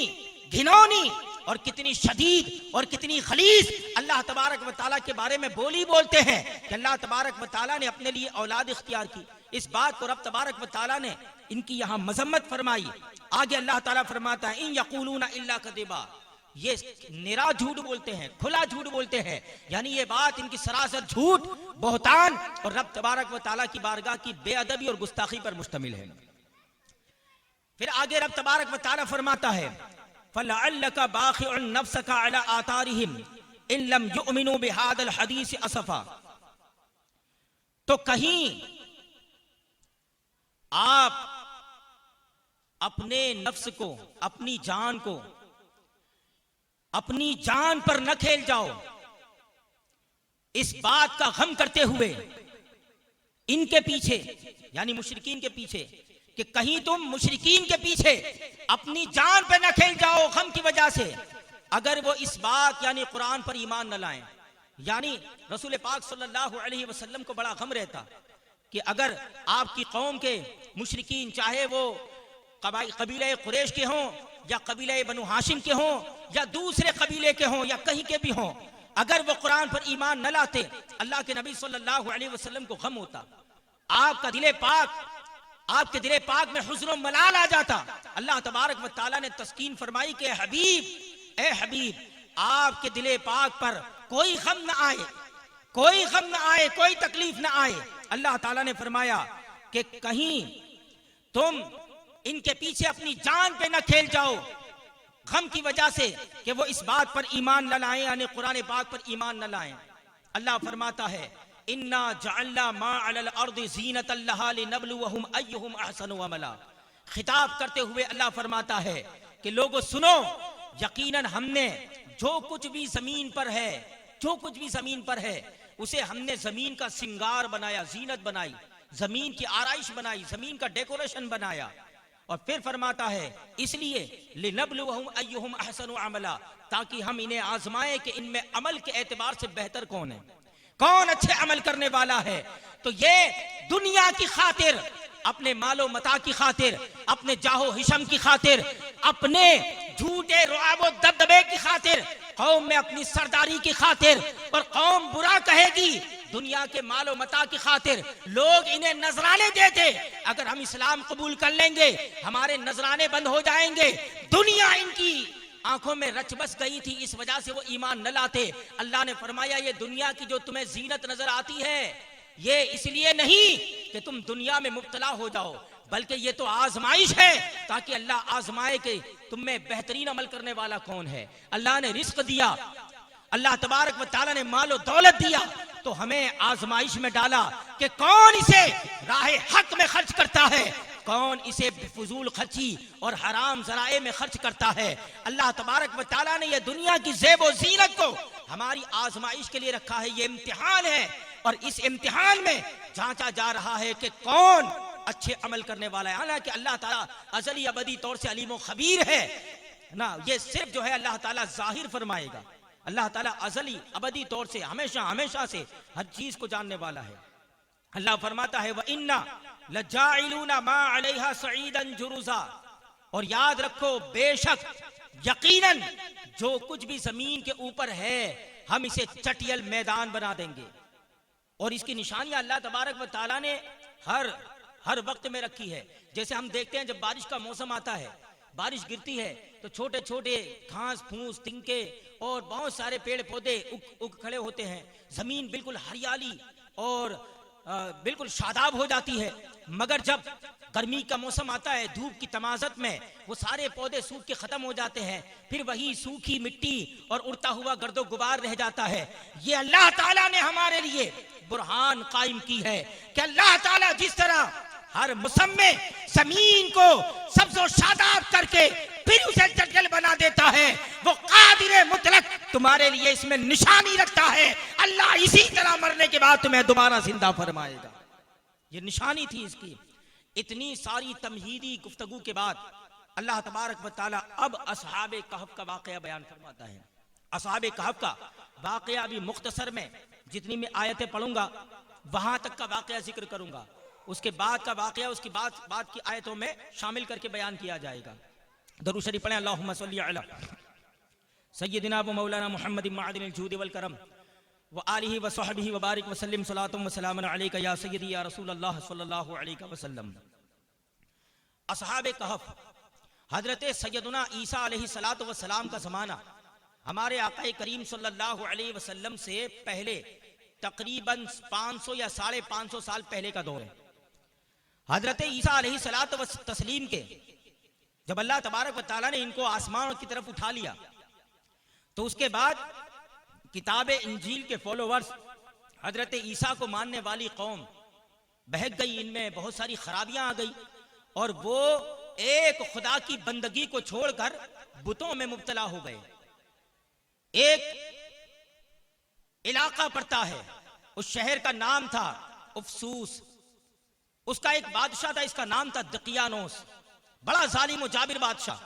घिनौनी और कितनी शदीद और कितनी खलीस अल्लाह तबारक व तआला के बारे में बोली बोलते हैं कि अल्लाह तबारक व तआला ने अपने लिए औलाद इख्तियार की। इस बात को रब तबारक व तआला ने इनकी यहाँ मजम्मत फरमाई। आगे अल्लाह ताला फरमाता है इन यक़ूलूना इल्ला कज़िबा, ये निरा झूठ बोलते हैं, खुला झूठ बोलते हैं, यानी ये बात इनकी सरासर झूठ, बहतान और रब तबारक व तआला की बारगाह की बेअदबी और गुस्ताखी पर मुश्तमिल है। फिर आगे रब तबारक व तआला फरमाता है फलअल्लका बाखिउन नफ्सका अला आतारिहिम इन लम युमिनू बिहादल हदीस असफा, तो कहीं आप अपने नफ्स को, अपनी जान को, अपनी जान पर न खेल जाओ, इस बात का गम करते हुए इनके पीछे यानी मुशरिकीन के पीछे, कि कहीं तुम मुशरिकीन के पीछे अपनी जान पे न खेल जाओ गम की वजह से, अगर वो इस बात यानी कुरान पर ईमान न लाएं। यानी रसूल पाक सल्लल्लाहु अलैहि वसल्लम को बड़ा गम रहता कि अगर आपकी कौम के मुशरिकीन, चाहे वो कबीले कुरैश के हों या कबीले बनु हाशिम के हों या दूसरे कबीले के हों या कहीं के भी हों, अगर वो कुरान पर ईमान न लाते, अल्लाह के नबी सल्लल्लाहु अलैहि वसल्लम को गम होता। आपके दिले पाक में हुज़्न मलाल आ जाता। अल्लाह तबारक व तआला ने तस्कीन फरमाई कि ए हबीब आपके दिले पाक पर कोई गम न आए, कोई तकलीफ न आए। अल्लाह ताला ने फरमाया कि कहीं तुम इनके पीछे अपनी जान पे न खेल जाओ गम की वजह से कि वो इस बात पर ईमान न लाएं, यानी कुरान पाक पर ईमान न लाएं। अल्लाह फरमाता है इन्ना जअलना मा अलल अर्दि ज़ीनतल लहा लिनब्लुवहुम अय्युहुम अहसनु अमला। खिताब करते हुए अल्लाह फरमाता है कि लोगों सुनो, यकीनन हमने जो कुछ भी जमीन पर है उसे हमने जमीन का सिंगार बनाया, जीनत बनाई, जमीन की आराइश बनाई, जमीन का डेकोरेशन बनाया। और फिर फरमाता है इसलिए लिनब्लुवहुम अय्युहुम अहसनु अमला, ताकि हम इन्हें आजमाएं कि इनमें अमल के एतबार से बेहतर कौन है, कौन अच्छे अमल करने वाला है। तो ये दुनिया की खातिर, अपने मालो मता की खातिर, अपने जाहो हिशम की खातिर, अपने झूठे रुआबो दबदबे की खातिर, कौम में अपनी सरदारी की खातिर, और कौम बुरा कहेगी दुनिया के मालो मता की खातिर लोग इन्हें नजराने देते। अगर हम इस्लाम कबूल कर लेंगे हमारे नजराने बंद हो जाएंगे। दुनिया इनकी आंखों में रच बस गई थी, इस वजह से वो ईमान न लाते। अल्लाह ने फरमाया ये दुनिया की जो तुम्हें जीनत नजर आती है ये इसलिए नहीं कि तुम दुनिया में मुब्तला हो जाओ, बल्कि ये तो आजमाइश है ताकि अल्लाह आजमाए कि तुम में बेहतरीन अमल करने वाला कौन है। अल्लाह ने रिस्क दिया, अल्लाह तबारक व तआला ने मालो दौलत दिया, तो हमें आजमाइश में डाला कि कौन इसे राह हक में खर्च करता है, कौन इसे फजूल खर्ची और हराम जराए में खर्च करता है। अल्लाह तबारक व तआला ने यह दुनिया की ज़ेब व ज़ीनत को हमारी आजमाइश के लिए रखा है। ये इम्तिहान है और इस इम्तिहान में जांचा जा रहा है कि कौन अच्छे अमल करने वाला है। हालांकि अल्लाह ताला अज़ली अबदी तौर से अलीम व खबीर है ना, ये सिर्फ जो है अल्लाह ताला जाहिर फरमाएगा। अल्लाह ताला अज़ली अबदी तौर से हमेशा से हर चीज को जानने वाला है। अल्लाह फरमाता है व इन्ना लजाइलूना मा अलैहा सईदन जुरुजा, और याद रखो बेशक यकीनन जो कुछ भी जमीन के ऊपर है हम इसे चटियल मैदान बना देंगे। और इसकी निशानियां अल्लाह तबारक व तआला ने हर वक्त में रखी है। जैसे हम देखते हैं जब बारिश का मौसम आता है, बारिश गिरती है तो छोटे छोटे घास फूस तिनके और बहुत सारे पेड़ पौधे उग खड़े होते हैं, जमीन बिल्कुल हरियाली और बिल्कुल शादाब हो जाती है। मगर जब गर्मी का मौसम आता है, धूप की तमाजत में वो सारे पौधे सूख के खत्म हो जाते हैं, फिर वही सूखी मिट्टी और उड़ता हुआ गर्दो गुबार रह जाता है। ये अल्लाह ताला ने हमारे लिए बुरहान कायम की है कि अल्लाह ताला जिस तरह हर मौसम में जमीन को सब्ज़ो शादाब करके फिर उसे जंगल बना देता है, वो कादिर मुतलक तुम्हारे लिए इसमें निशानी रखता है। अल्लाह इसी तरह मरने के बाद तुम्हें दोबारा जिंदा फरमाएगा। ये निशानी थी इसकी। इतनी सारी तमहीदी गुफ्तगू के बाद अल्लाह तबारक व तआला अब असहाबे कहफ का वाकया बयान फरमाता है। असहाबे कहफ का वाकया भी मुख्तसर में जितनी मैं आयतें पढ़ूंगा वहां तक का वाकया जिक्र करूंगा, उसके बाद का वाकया उसकी बाद की आयतों में शामिल करके बयान किया जाएगा। दरूद शरीफ पढ़ें। अल्लाहुम्मा सल्ली अला सय्यदिना व मौलाना मुहम्मद मादिनिल जूद वल करम व आलिहि व सहबिहि व बारिक व सल्लिम सलातुम व सलामुन अलैका या सय्यदी या रसूल अल्लाह सल्लल्लाहु अलैहि वसल्लम। असहाबे कहफ हजरत सैयदना ईसा अलैहि सलातु व सलाम का ज़माना हमारे आका करीम सल्लल्लाहु अलैहि वसल्लम से पहले तकरीबन 500 या 550 साल पहले का दौर है। हजरत ईसा अलैहि सलातु व तस्लीम के जब अल्लाह तबारक व तआला ने इनको आसमान की तरफ उठा लिया तो उसके बाद किताब इंजील के फॉलोवर्स हजरत ईसा को मानने वाली कौम बहक गई, इनमें बहुत सारी खराबियां आ गई और वो एक खुदा की बंदगी को छोड़कर बुतों में मुब्तला हो गए। एक इलाका पड़ता है, उस शहर का नाम था उफसूस। उसका एक बादशाह था, इसका नाम था दकियानोस, बड़ा जालिम और जाबिर बादशाह।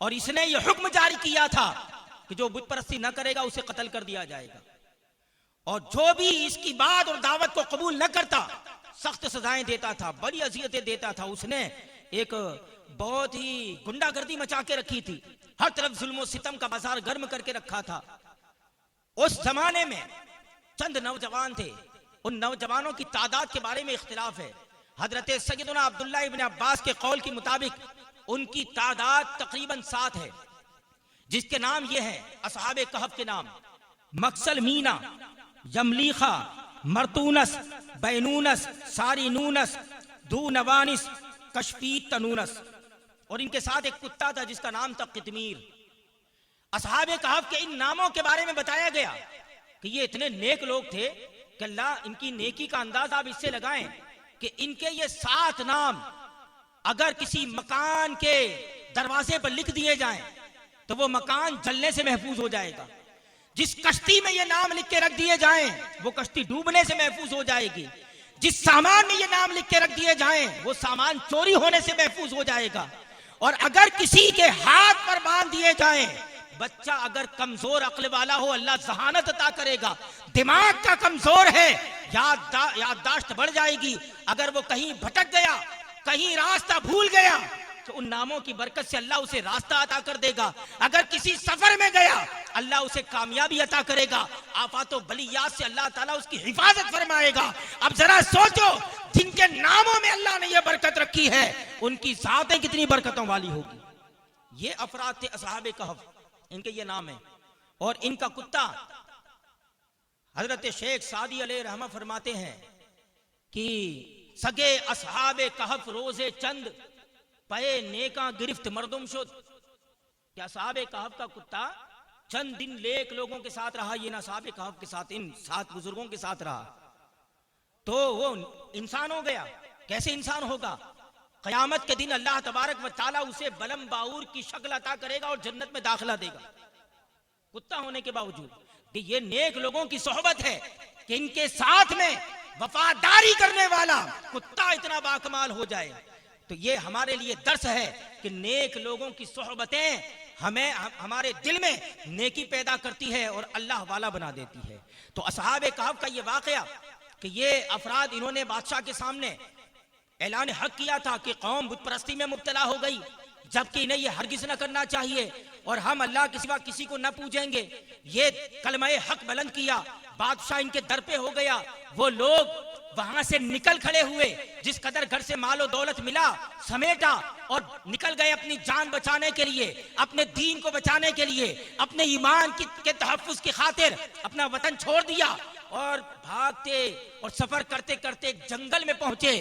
और इसने यह हुक्म जारी किया था कि जो बुत परस्ती न करेगा उसे कत्ल कर दिया जाएगा, और जो भी इसकी बात और दावत को कबूल न करता सख्त सजाएं देता था, बड़ी अजियतें देता था। उसने एक बहुत ही गुंडागर्दी मचा के रखी थी, हर तरफ जुल्म और सितम का बाजार गर्म करके रखा था। उस जमाने में चंद नौजवान थे, उन नौजवानों की तादाद के बारे में इख्तिलाफ है। हजरत सैयदना अब्दुल्लाह इब्न अब्बास के कौल के मुताबिक उनकी तादाद तकरीबन 7 है, जिसके नाम ये है असहाबे कहफ के नाम: मक्सल मीना, यमलीखा, मरतूनस, बैनूनस, सारिनूनस, दू नवानिस, कशफी तनूनस। और इनके साथ एक कुत्ता था जिसका नाम था कितमीर। असहाबे कहफ के इन नामों के बारे में बताया गया कि ये इतने नेक लोग थे कि अल्लाह इनकी नेकी का अंदाज आप इससे लगाएं कि इनके ये 7 नाम अगर किसी मकान के दरवाजे पर लिख दिए जाएं तो वो मकान जलने से महफूज हो जाएगा। जिस कश्ती में ये नाम लिख के रख दिए जाएं वो कश्ती डूबने से महफूज हो जाएगी। जिस सामान में ये नाम लिख के रख दिए जाएं वो सामान चोरी होने से महफूज हो जाएगा। और अगर किसी के हाथ पर बांध दिए जाएं, बच्चा अगर कमजोर अक्ल वाला हो अल्लाह जहानत अता करेगा, दिमाग का कमजोर है याददाश्त बढ़ जाएगी, अगर वो कहीं भटक गया, कहीं रास्ता भूल गया तो उन नामों की बरकत से अल्लाह उसे रास्ता अता कर देगा। अगर किसी सफर में गया अल्लाह उसे कामयाबी अता करेगा, आफातो बलियात से अल्लाह ताला उसकी हिफाजत फरमाएगा। अब जरा सोचो, जिनके नामों में अल्लाह ने यह बरकत रखी है उनकी ज़ातें कितनी बरकतों वाली होगी। ये अफराद थे असहाबे कहफ, इनके ये नाम है। और इनका कुत्ता, हजरत शेख सादी अलैहि रहमा फरमाते हैं कि सगे असहाबे कहफ रोजे चंद पए नेका गिरफ्त मर्दुम शुद। क्या असहाबे कहफ का कुत्ता चंद दिन नेक लोगों के साथ रहा, ये ना असहाबे कहफ के साथ, इन 7 बुजुर्गों के साथ रहा तो वो इंसान हो गया। कैसे इंसान होगा? कयामत के दिन अल्लाह तबारक व तआला उसे बलम बाऊर की शक्ल अता करेगा और जन्नत में दाखिला देगा, कुत्ता होने के बावजूद। कि ये नेक लोगों की सोहबत है कि इनके साथ में वफादारी करने वाला कुत्ता इतना बाकमाल हो जाए। तो ये हमारे लिए दर्स है कि नेक लोगों की सोहबतें हमें हमारे दिल में नेकी पैदा करती है और अल्लाह वाला बना देती है। तो असहाबे कहफ का ये वाकया कि ये अफराद, इन्होंने बादशाह के सामने ऐलान हक किया था कि कौम बुत परस्ती में मुब्तला हो गई, जबकि इन्हें ये हरगिज न करना चाहिए और हम अल्लाह के सिवा किसी को न पूजेंगे। ये कलमा हक बुलंद किया, बादशाह इनके दर पे हो गया। वो लोग वहां से निकल खड़े हुए, जिस कदर घर से मालो दौलत मिला समेटा और निकल गए अपनी जान बचाने के लिए, अपने दीन को बचाने के लिए, अपने ईमान के तहफ्फुज की खातिर अपना वतन छोड़ दिया और भागते और सफर करते करते एक जंगल में पहुंचे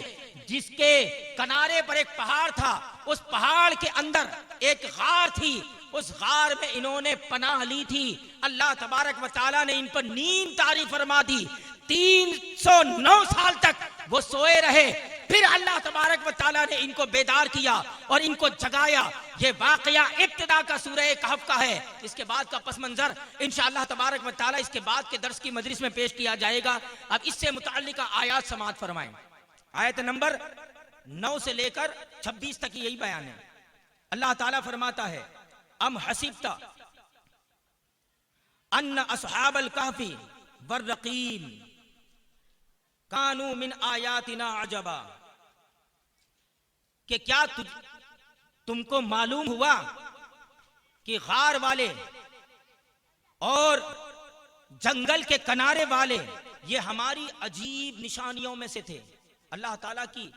जिसके किनारे पर एक पहाड़ था। उस पहाड़ के अंदर एक गार थी, उस गार में इन्होंने पनाह ली थी। अल्लाह तबारक व तआला ने इन पर नींद तारी फरमा दी। 309 साल तक वो सोए रहे, फिर अल्लाह तबारक व तआला ने इनको बेदार किया और इनको जगाया। ये वाकया इब्तिदा का सूरह कहफ का है। इसके बाद का पस मंजर इंशाअल्लाह तबारक व तआला इसके बाद के दर्स की मजलिस में पेश किया जाएगा। अब इससे मुतअल्लिक़ आयात समाअत फरमाएं। आयत नंबर 9 से लेकर 26 तक यही बयान है। अल्लाह ताला फरमाता है, अम हसीबता अन्न अस्हाबल कहफी वर्रक़ीम कानू मिन आयातिना अजबा। कि क्या तुमको मालूम हुआ कि गार वाले और जंगल के किनारे वाले ये हमारी अजीब निशानियों में से थे। अल्लाह ताला की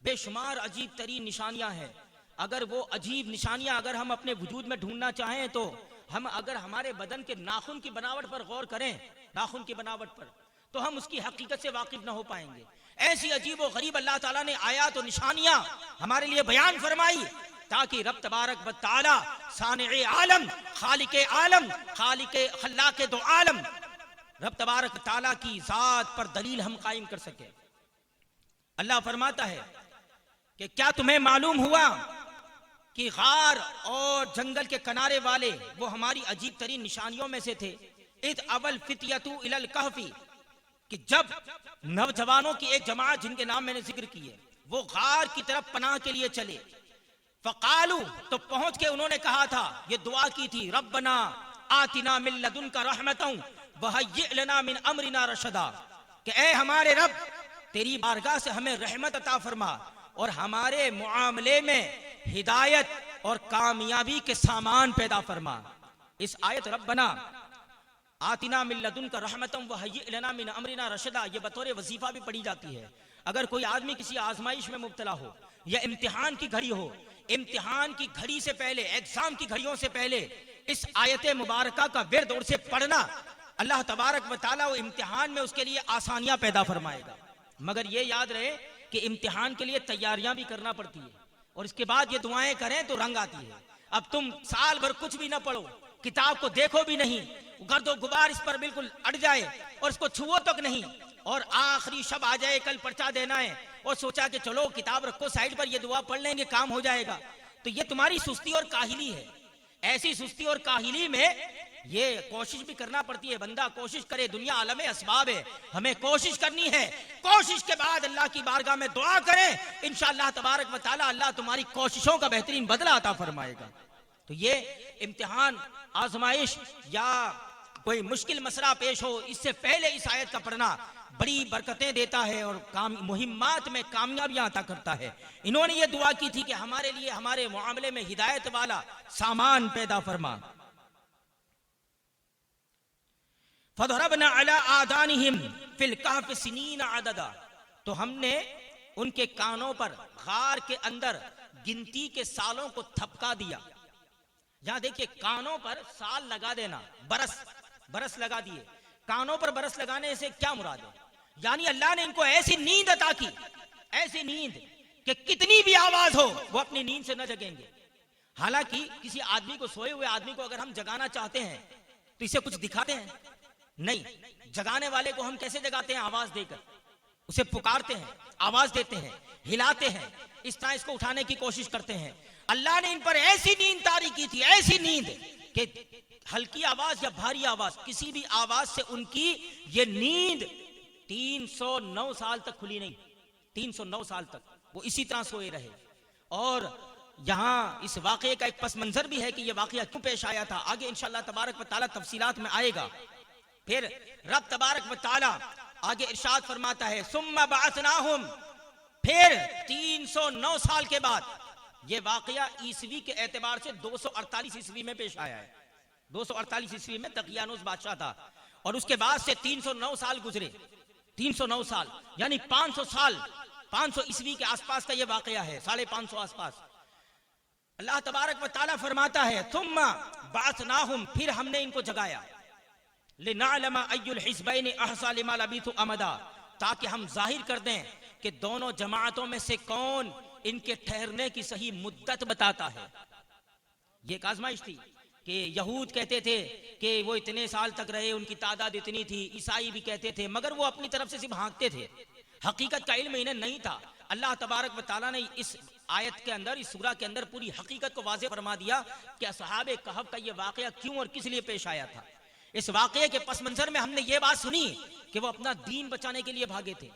बेशुमार अजीब तरीन निशानियां हैं। अगर वो अजीब निशानियां अगर हम अपने वजूद में ढूंढना चाहें तो हम अगर हमारे बदन के नाखून की बनावट पर गौर करें, नाखून की बनावट पर, तो हम उसकी हकीकत से वाकिफ न हो पाएंगे। ऐसी अजीब और गरीब अल्लाह ताला ने आयात और निशानियां हमारे लिए बयान फरमाई ताकि रब तबारक व तआला सानिए आलम, खालिके आलम, खालिके खल्लाके दो आलम, रब तबारक व तआला की जात पर दलील हम कायम कर सके। अल्लाह फरमाता है कि क्या तुम्हें मालूम हुआ कि गार और जंगल के किनारे वाले वो हमारी अजीब तरीन निशानियों में से थे। इद अवल फितयतु इलल कहफी, कि जब नौजवानों की एक जमात जिनके नाम मैंने जिक्र किए वो गार की तरफ पनाह के लिए चले। फ़क़ालू, तो पहुंच के उन्होंने कहा था, ये दुआ की थी, रब्बना आतिना मिन लदुनका रहमतन वहय्यि लना मिन अमरिना रशदा, कि ऐ हमारे रब, तेरी बारगाह से हमें रहमत अता फरमा और हमारे मुआमले में हिदायत और कामयाबी के सामान पैदा फरमा। इस आयत रब्बना आतिना मिन लदुनका रहमतन वहय्यि लना मिन अमरिना रशदा, ये बतौर वजीफा भी पढ़ी जाती है। अगर कोई आदमी किसी आजमाइश में मुब्तला हो या इम्तिहान की घड़ी हो, इम्तिहान की घड़ी से पहले, एग्जाम की घड़ियों से पहले इस आयत मुबारका का विर्द और से पढ़ना, अल्लाह तबारक व तआला वो इम्तिहान में उसके लिए आसानियां पैदा फरमाएगा। मगर ये याद रहे कि इम्तिहान के लिए तैयारियां भी करना पड़ती है और इसके बाद ये दुआएं करें तो रंग आती है। अब तुम साल भर कुछ भी ना पढ़ो, किताब को देखो भी नहीं, गर्दो गुबार इस पर बिल्कुल अट जाए और इसको छुओ तक नहीं, और आखिरी शब आ जाए, कल पर्चा देना है और सोचा कि चलो किताब रखो साइड पर, ये दुआ पढ़ लेंगे काम हो जाएगा, तो ये तुम्हारी सुस्ती और काहिली है। ऐसी सुस्ती और काहिली में ये कोशिश भी करना पड़ती है। बंदा कोशिश करे, दुनिया आलम असबाब है, हमें कोशिश करनी है, कोशिश के बाद अल्लाह की बारगाह में दुआ करें, इंशाअल्लाह तबारक व तआला अल्लाह तुम्हारी कोशिशों का बेहतरीन बदला अता फरमाएगा। तो ये इम्तिहान, आजमाइश या कोई मुश्किल मसला पेश हो, इससे पहले इस आयत का पढ़ना बड़ी बरकतें देता है और मुहिम्मात में कामयाबियां अता करता है। इन्होंने ये दुआ की थी कि हमारे लिए, हमारे मुआमले में हिदायत वाला सामान पैदा फरमा। फदरबना अला आदानिहिम फिल कहफ सिनीना अददा, तो हमने उनके कानों पर गार के अंदर गिनती के सालों को थपका दिया। यहां देखिए, कानों पर साल लगा देना, बरस लगा दिए। कानों पर बरस लगाने से क्या मुराद है? यानी अल्लाह ने इनको ऐसी नींद अता की, ऐसी नींद कि कितनी भी आवाज हो वो अपनी नींद से न जगेंगे। हालांकि किसी आदमी को, सोए हुए आदमी को अगर हम जगाना चाहते हैं तो इसे कुछ दिखाते हैं? नहीं। जगाने वाले को हम कैसे जगाते हैं? आवाज देकर उसे पुकारते हैं, आवाज देते हैं, हिलाते हैं, इस तरह इसको उठाने की कोशिश करते हैं। अल्लाह ने इन पर ऐसी नींद तारी की थी, ऐसी नींद कि हल्की आवाज या भारी आवाज, किसी भी आवाज से उनकी ये नींद 309 साल तक खुली नहीं। 309 साल तक वो इसी तरह सोए रहे। और यहां इस वाकये का एक पस मंजर भी है कि यह वाकया क्यों पेश आया था, आगे इंशाअल्लाह तबारक व तआला तफसीलात में आएगा। फिर रब तबारक व तआला आगे इरशाद फरमाता है, सुम्मा बअसनाहुम, फिर 309 साल के बाद, यह वाकया ईसवी के एतबार से 248 ईस्वी में पेश आया है। 248 ईस्वी में दकियानुस बादशाह था और उसके बाद से 309 साल गुजरे। 309 साल यानी 500 साल, 500 ईस्वी के आसपास का यह वाकया है, 550 आसपास। अल्लाह तबारक व तआला फरमाता है, सुम्मा बअसनाहुम, फिर हमने इनको जगाया, लिनअलम अय्युल हिज़बैन अहसा लिमा लबिथु अमदा, ताकि हम जाहिर कर दें कि दोनों जमातों में से कौन इनके ठहरने की सही मुद्दत बताता है। ये एक आजमाइश थी कि यहूद कहते थे कि वो इतने साल तक रहे, उनकी तादाद इतनी थी, ईसाई भी कहते थे, मगर वो अपनी तरफ से सिर्फ हाँकते थे, हकीकत का इल्म इन्हें नहीं था। अल्लाह तबारक व तआला ने इस आयत के अंदर, इस सूरा के अंदर पूरी हकीकत को वाज़ेह फरमा दिया कि असहाबे कहफ का ये वाकया क्यों और किस लिए पेश आया था। इस वाकये के पस मंजर में हमने ये बात सुनी कि वो अपना दीन बचाने के लिए भागे थे,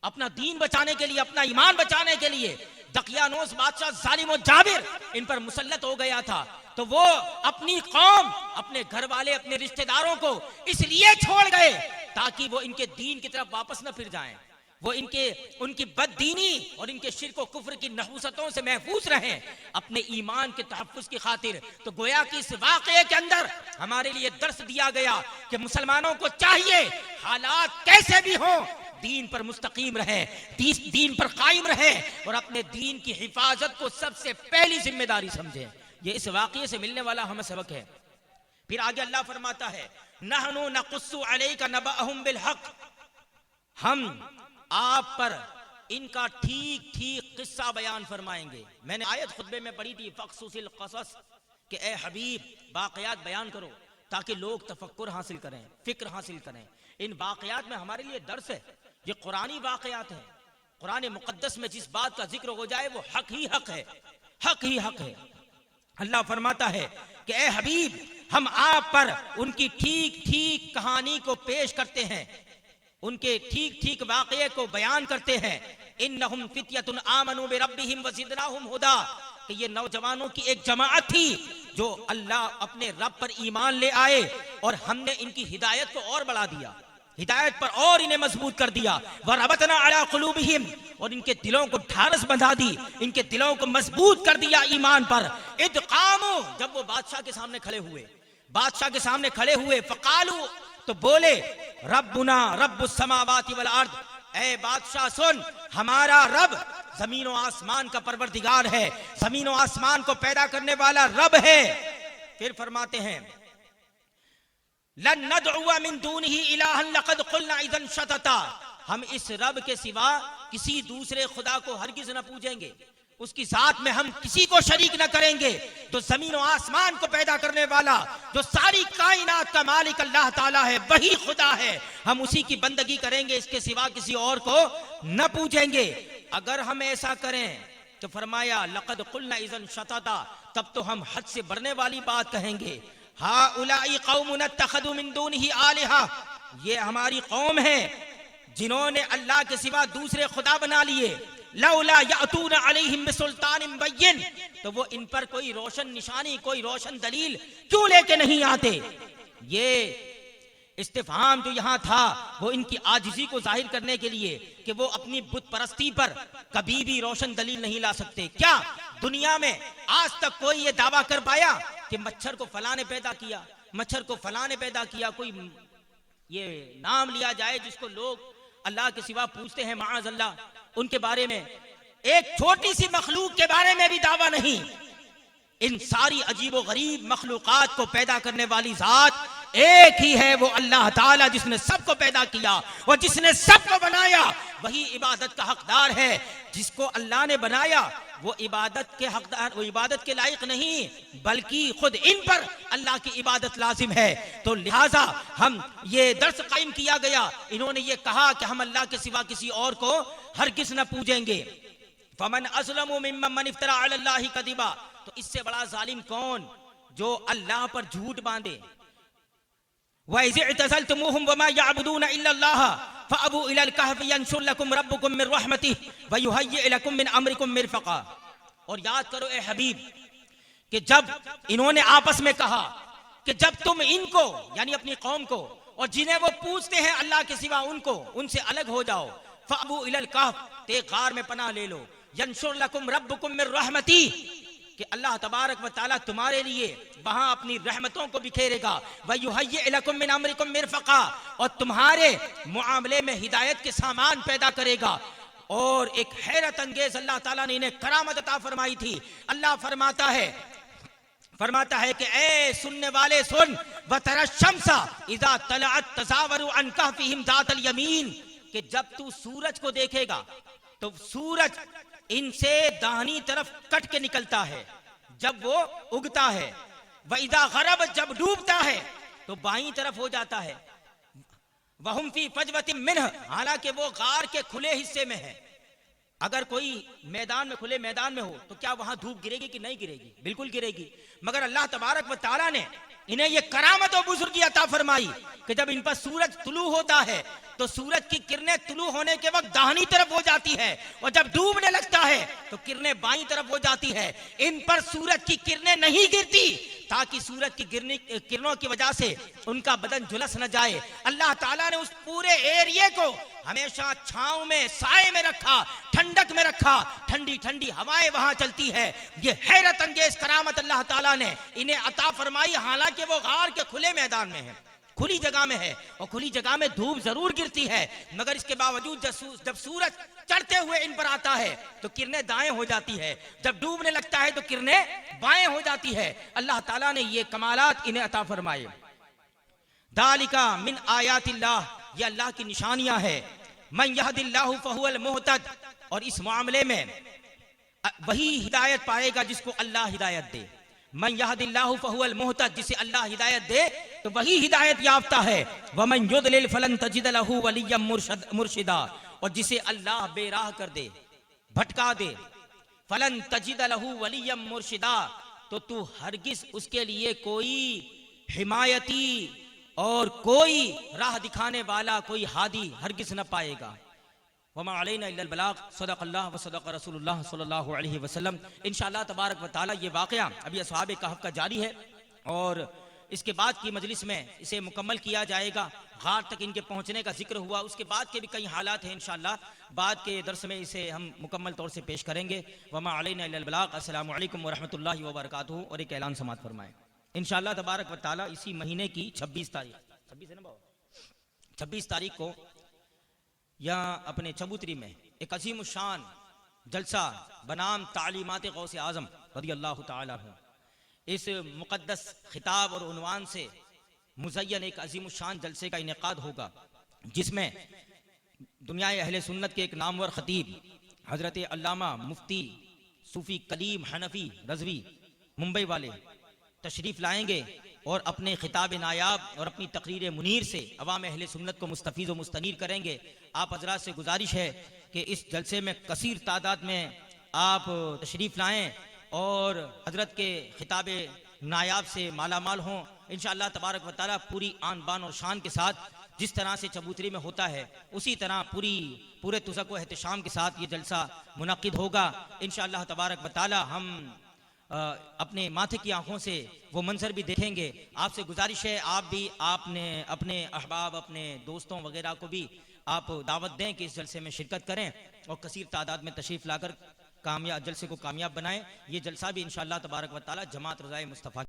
अपना दीन बचाने के लिए, अपना ईमान बचाने के लिए। दकियानोस बादशाह जालिम और जाबिर इन पर मुसल्लत हो गया था, तो वो अपनी कौम, अपने घर वाले, अपने रिश्तेदारों को इसलिए छोड़ गए ताकि वो इनके दीन की तरफ वापस न फिर जाएं, वो उनकी बददीनी और इनके शिर्क और कुफ्र की नहूसतों से महफूज रहें, अपने ईमान के तहफ्फुज की खातिर। तो गोया कि इस वाकये के अंदर हमारे लिए दर्स दिया गया कि मुसलमानों को चाहिए हालात कैसे भी हों, दीन पर मुस्तकीम रहे, दीन पर कायम रहे और अपने दीन की हिफाजत को सबसे पहली जिम्मेदारी समझे। ये इस वाकये से मिलने वाला हमें सबक है। फिर आगे अल्लाह फरमाता है, नहनु नकुस्सु अलैका नबअहुम बिल हक, हम आप पर इनका ठीक ठीक किस्सा बयान फरमाएंगे। मैंने आयत खुतबे में पढ़ी थी, फक़्सुसिल क़सस, कि ए हबीब वाकयात बयान करो ताकि लोग तफक्कुर हासिल करें, फिक्र हासिल करें। इन वाकयात में हमारे लिए दर्स है, ये कुरानी वाकयात है। कुरान मुक़द्दस में जिस बात का जिक्र हो जाए वो हक ही हक है, हक ही हक है। अल्लाह फरमाता है कि ए हबीब, हम आप पर उनकी ठीक ठीक कहानी को पेश करते हैं, उनके ठीक ठीक वाकये को बयान करते हैं इन्नहुम फित्यतुन आमनू बिरब्बिहिम वज़िदनाहुम हुदा, कि ये नौजवानों की एक जमाअत थी जो अल्लाह अपने रब पर ईमान ले आए और हमने इनकी हिदायत को और बढ़ा दिया, हिदायत पर और इन्हें मजबूत कर दिया। वरबतना अला कुलूबिहिम, और इनके दिलों को ढारस बंधा दी, इनके दिलों को मजबूत कर दिया ईमान पर। इद कामू, जब वो बादशाह के सामने खड़े हुए, बादशाह के सामने खड़े हुए, फकालू, तो बोले, रब्बुना रब्बुस समावाति वल अर्द, ऐ बादशाह सुन, हमारा रब जमीन और आसमान का परवरदिगार है, जमीन और आसमान को पैदा करने वाला रब है। फिर फरमाते हैं, लन नदउवा मिन दूनिही इलाहन लक़द क़ुलना इज़न शतता, हम इस रब के सिवा किसी दूसरे खुदा को हरगिज न पूजेंगे, उसकी जात में हम किसी को शरीक न करेंगे। तो जमीन और आसमान को पैदा करने वाला, जो सारी कायनात का मालिक अल्लाह ताला है, वही खुदा है, हम उसी की बंदगी करेंगे, इसके सिवा किसी और को न पूजेंगे। अगर हम ऐसा करें तो फरमाया लक़द क़ुलना इज़न शतता, तब तो हम हद से बढ़ने वाली बात कहेंगे। हाउलाई कौमुन इत्तखज़ू मिन दूनिही आलिहा, ये हमारी कौम है जिन्होंने अल्लाह के सिवा दूसरे खुदा बना लिए। लौला यातून अलैहिम बिसुल्तानिन बय्यिन, तो वो इन पर कोई रोशन निशानी, कोई रोशन दलील क्यों लेके नहीं आते। ये इस्तिफहाम जो यहाँ था वो इनकी आजिजी को जाहिर करने के लिए कि वो अपनी बुत परस्ती पर कभी भी रोशन दलील नहीं ला सकते। क्या दुनिया में आज तक कोई ये दावा कर पाया कि मच्छर को फलां ने पैदा किया, मच्छर को फलां ने पैदा किया? कोई ये नाम लिया जाए जिसको लोग अल्लाह के सिवा पूछते हैं, माअज़ अल्लाह, उनके बारे में, एक छोटी सी मखलूक के बारे में भी दावा नहीं। इन सारी अजीबो गरीब मखलूकात को पैदा करने वाली जात एक ही है, वो अल्लाह ताला, जिसने सबको पैदा किया और जिसने सबको बनाया, वही इबादत का हकदार है। जिसको अल्लाह ने बनाया वो इबादत के हकदार, वो इबादत के लायक नहीं, बल्कि खुद इन पर अल्लाह की इबादत लाजिम है। तो लिहाजा हम ये दर्स कायम किया गया, इन्होंने ये कहा कि हम अल्लाह के सिवा किसी और को हरगिज़ न पूजेंगे। फमन अज़लमु मिम्मन इफ्तरा अलल्लाहि कदिबा, तो इससे बड़ा जालिम कौन जो अल्लाह पर झूठ बांधे। वइज़ इअतज़लतुमूहुम वमा यअबुदून इल्लल्लाह फअबू इलल कहफ़ि यंशुर लकुम रब्बुकुम मिन रहमतिहि व युहय्यि लकुम मिन अम्रिकुम मिरफ़क़ा। और याद करो ए हबीब कि जब इन्होंने आपस में कहा कि जब तुम इनको, यानी अपनी कौम को, और जिन्हें वो पूछते हैं अल्लाह के सिवा, उनको, उनसे अलग हो जाओ। फअबू इलल कहफ़, ते गार में पनाह ले लो। यंशुर लकुम रब्बुकुम मिन रहमतिहि, कि अल्लाह तबारक व तआला तुम्हारे लिए वहां अपनी रहमतों को बिखेरेगा। वयुहय्यि लकुम मिन अम्रिकुम मिरफ़क़ा, और तुम्हारे मुआमले में हिदायत के सामान पैदा करेगा। और एक हैरत अंगेज अल्लाह ताला ने इन्हें करामत अता फरमाई थी। अल्लाह फरमाता है कि ए सुनने वाले सुन, वतरा शम्सा इज़ा तलअत तज़ावरु अन कहफ़िहिम ज़ातल यमीन, कि जब तू सूरज को देखेगा तो सूरज इनसे दाहिनी तरफ कट के निकलता है जब वो उगता है। वइज़ा गरब, जब डूबता है तो बाईं तरफ हो जाता है। वहुम फी फजवतिन मिन्ह, हालांकि वो गार के खुले हिस्से में है। अगर कोई मैदान में, खुले मैदान में हो तो क्या वहां धूप गिरेगी कि नहीं गिरेगी? बिल्कुल गिरेगी। मगर अल्लाह तबारक व तआला ने इन्हें ये करामत और बुजुर्गी अता फरमाई कि जब इन पर सूरज तुलू होता है तो सूरज की किरणें तुलू होने के वक्त दाहिनी तरफ हो जाती है, और जब डूबने लगता है तो किरणें बाईं तरफ हो जाती है। इन पर सूरज की किरणें नहीं गिरती ताकि सूरज की किरणों की वजह से उनका बदन झुलस न जाए। अल्लाह ताला ने उस पूरे एरिया को हमेशा छांव में, साए में रखा, ठंडक में रखा, ठंडी ठंडी हवाएं वहां चलती है। ये हैरत अंगेज करामत अल्लाह ताला ने इन्हें अता फरमाई, हालांकि वो गार के खुले मैदान में है, खुली जगह में है, और खुली जगह में धूप जरूर गिरती है, मगर इसके बावजूद जब सूरज चढ़ते हुए इन पर आता है तो किरणें दाएं हो जाती है, जब डूबने लगता है तो किरणें बाएं हो जाती है। अल्लाह ताला ने ये कमालात इन्हें अता फरमाए। दालिका मिन आयातिल्लाह, ये अल्लाह की निशानियां है। मन यहदिल्लाहु फहुवल मुहतद, और इस मामले में वही हिदायत पाएगा जिसको अल्लाह हिदायत दे। मन यहदिल्लाहु फहुवल मुहतद, जिसे अल्लाह हिदायत दे तो वही हिदायत याफ्ता है। वमन युदलिल फलन तजिद लहु वलिय्यम मुर्शिदा, और जिसे अल्लाह बेराह कर दे, भटका दे, फलन तजिद लहु वलिय्यम मुर्शिदा, तो तू हरगिज उसके लिए कोई हिमायती और कोई राह दिखाने वाला, कोई हादी हरगिज न पाएगा। वमा अलैना इल्लल बलाग, सदक़ल्लाह व सदक़ रसूलुल्लाह सल्लल्लाहु अलैहि वसल्लम। इंशाअल्लाह तबारक व तआला ये वाक़या अभी अस्हाब कहफ का जारी है और इसके बाद की मजलिस में इसे मुकम्मल किया जाएगा। गार तक इनके पहुंचने का जिक्र हुआ, उसके बाद के भी कई हालात हैं, इंशाअल्लाह बाद के दर्स में इसे हम मुकम्मल तौर से पेश करेंगे। वमा अलैना इल्लल बलाग। अस्सलामु अलैकुम व रहमतुल्लाहि व बरकातुहू। और एक ऐलान समाअत फरमाएं, इंशाअल्लाह तबारक व तआला इसी महीने की 26 तारीख 26 है ना बाबा, 26 तारीख को यहाँ अपने चबूतरी में एक अजीम शान जलसा बनाम तालीमात गौस आज़म रज़ी अल्लाह तआला अन्हु, इस मुक़द्दस खिताब और उन्वान से मुज़य्यन एक अजीम शान जलसे का इनेकाद होगा, जिसमें दुनिया अहले सुन्नत के एक नामवर खतीब हज़रत अल्लामा मुफ्ती सूफ़ी कलीम हनफी रज़वी मुंबई वाले तशरीफ़ लाएंगे और अपने खिताब नायाब और अपनी तकरीर मुनीर से अवाम अहले सुन्नत को मुस्तफ़ीज़ व मुस्तनीर करेंगे। आप हज़रात से गुजारिश है कि इस जलसे में कसीर तादाद में आप तशरीफ़ लाएँ और हज़रत के खिताब नायाब से माला माल हों। इंशाअल्लाह तबारक व तआला पूरी आन बान और शान के साथ जिस तरह से चबूतरी में होता है उसी तरह पूरे तुज़क व एहतशाम के साथ ये जलसा मुनक़्क़िद होगा। इंशाअल्लाह तबारक व तआला हम अपने माथे की आंखों से वो मंजर भी देखेंगे। आपसे गुजारिश है आप भी आपने अपने अहबाब अपने दोस्तों वगैरह को भी आप दावत दें कि इस जलसे में शिरकत करें और कसीर तादाद में तशरीफ़ लाकर जलसे को कामयाब बनाएं। ये जलसा भी इंशाअल्लाह तबारक व तआला जमात रज़ाए मुस्तफ़ा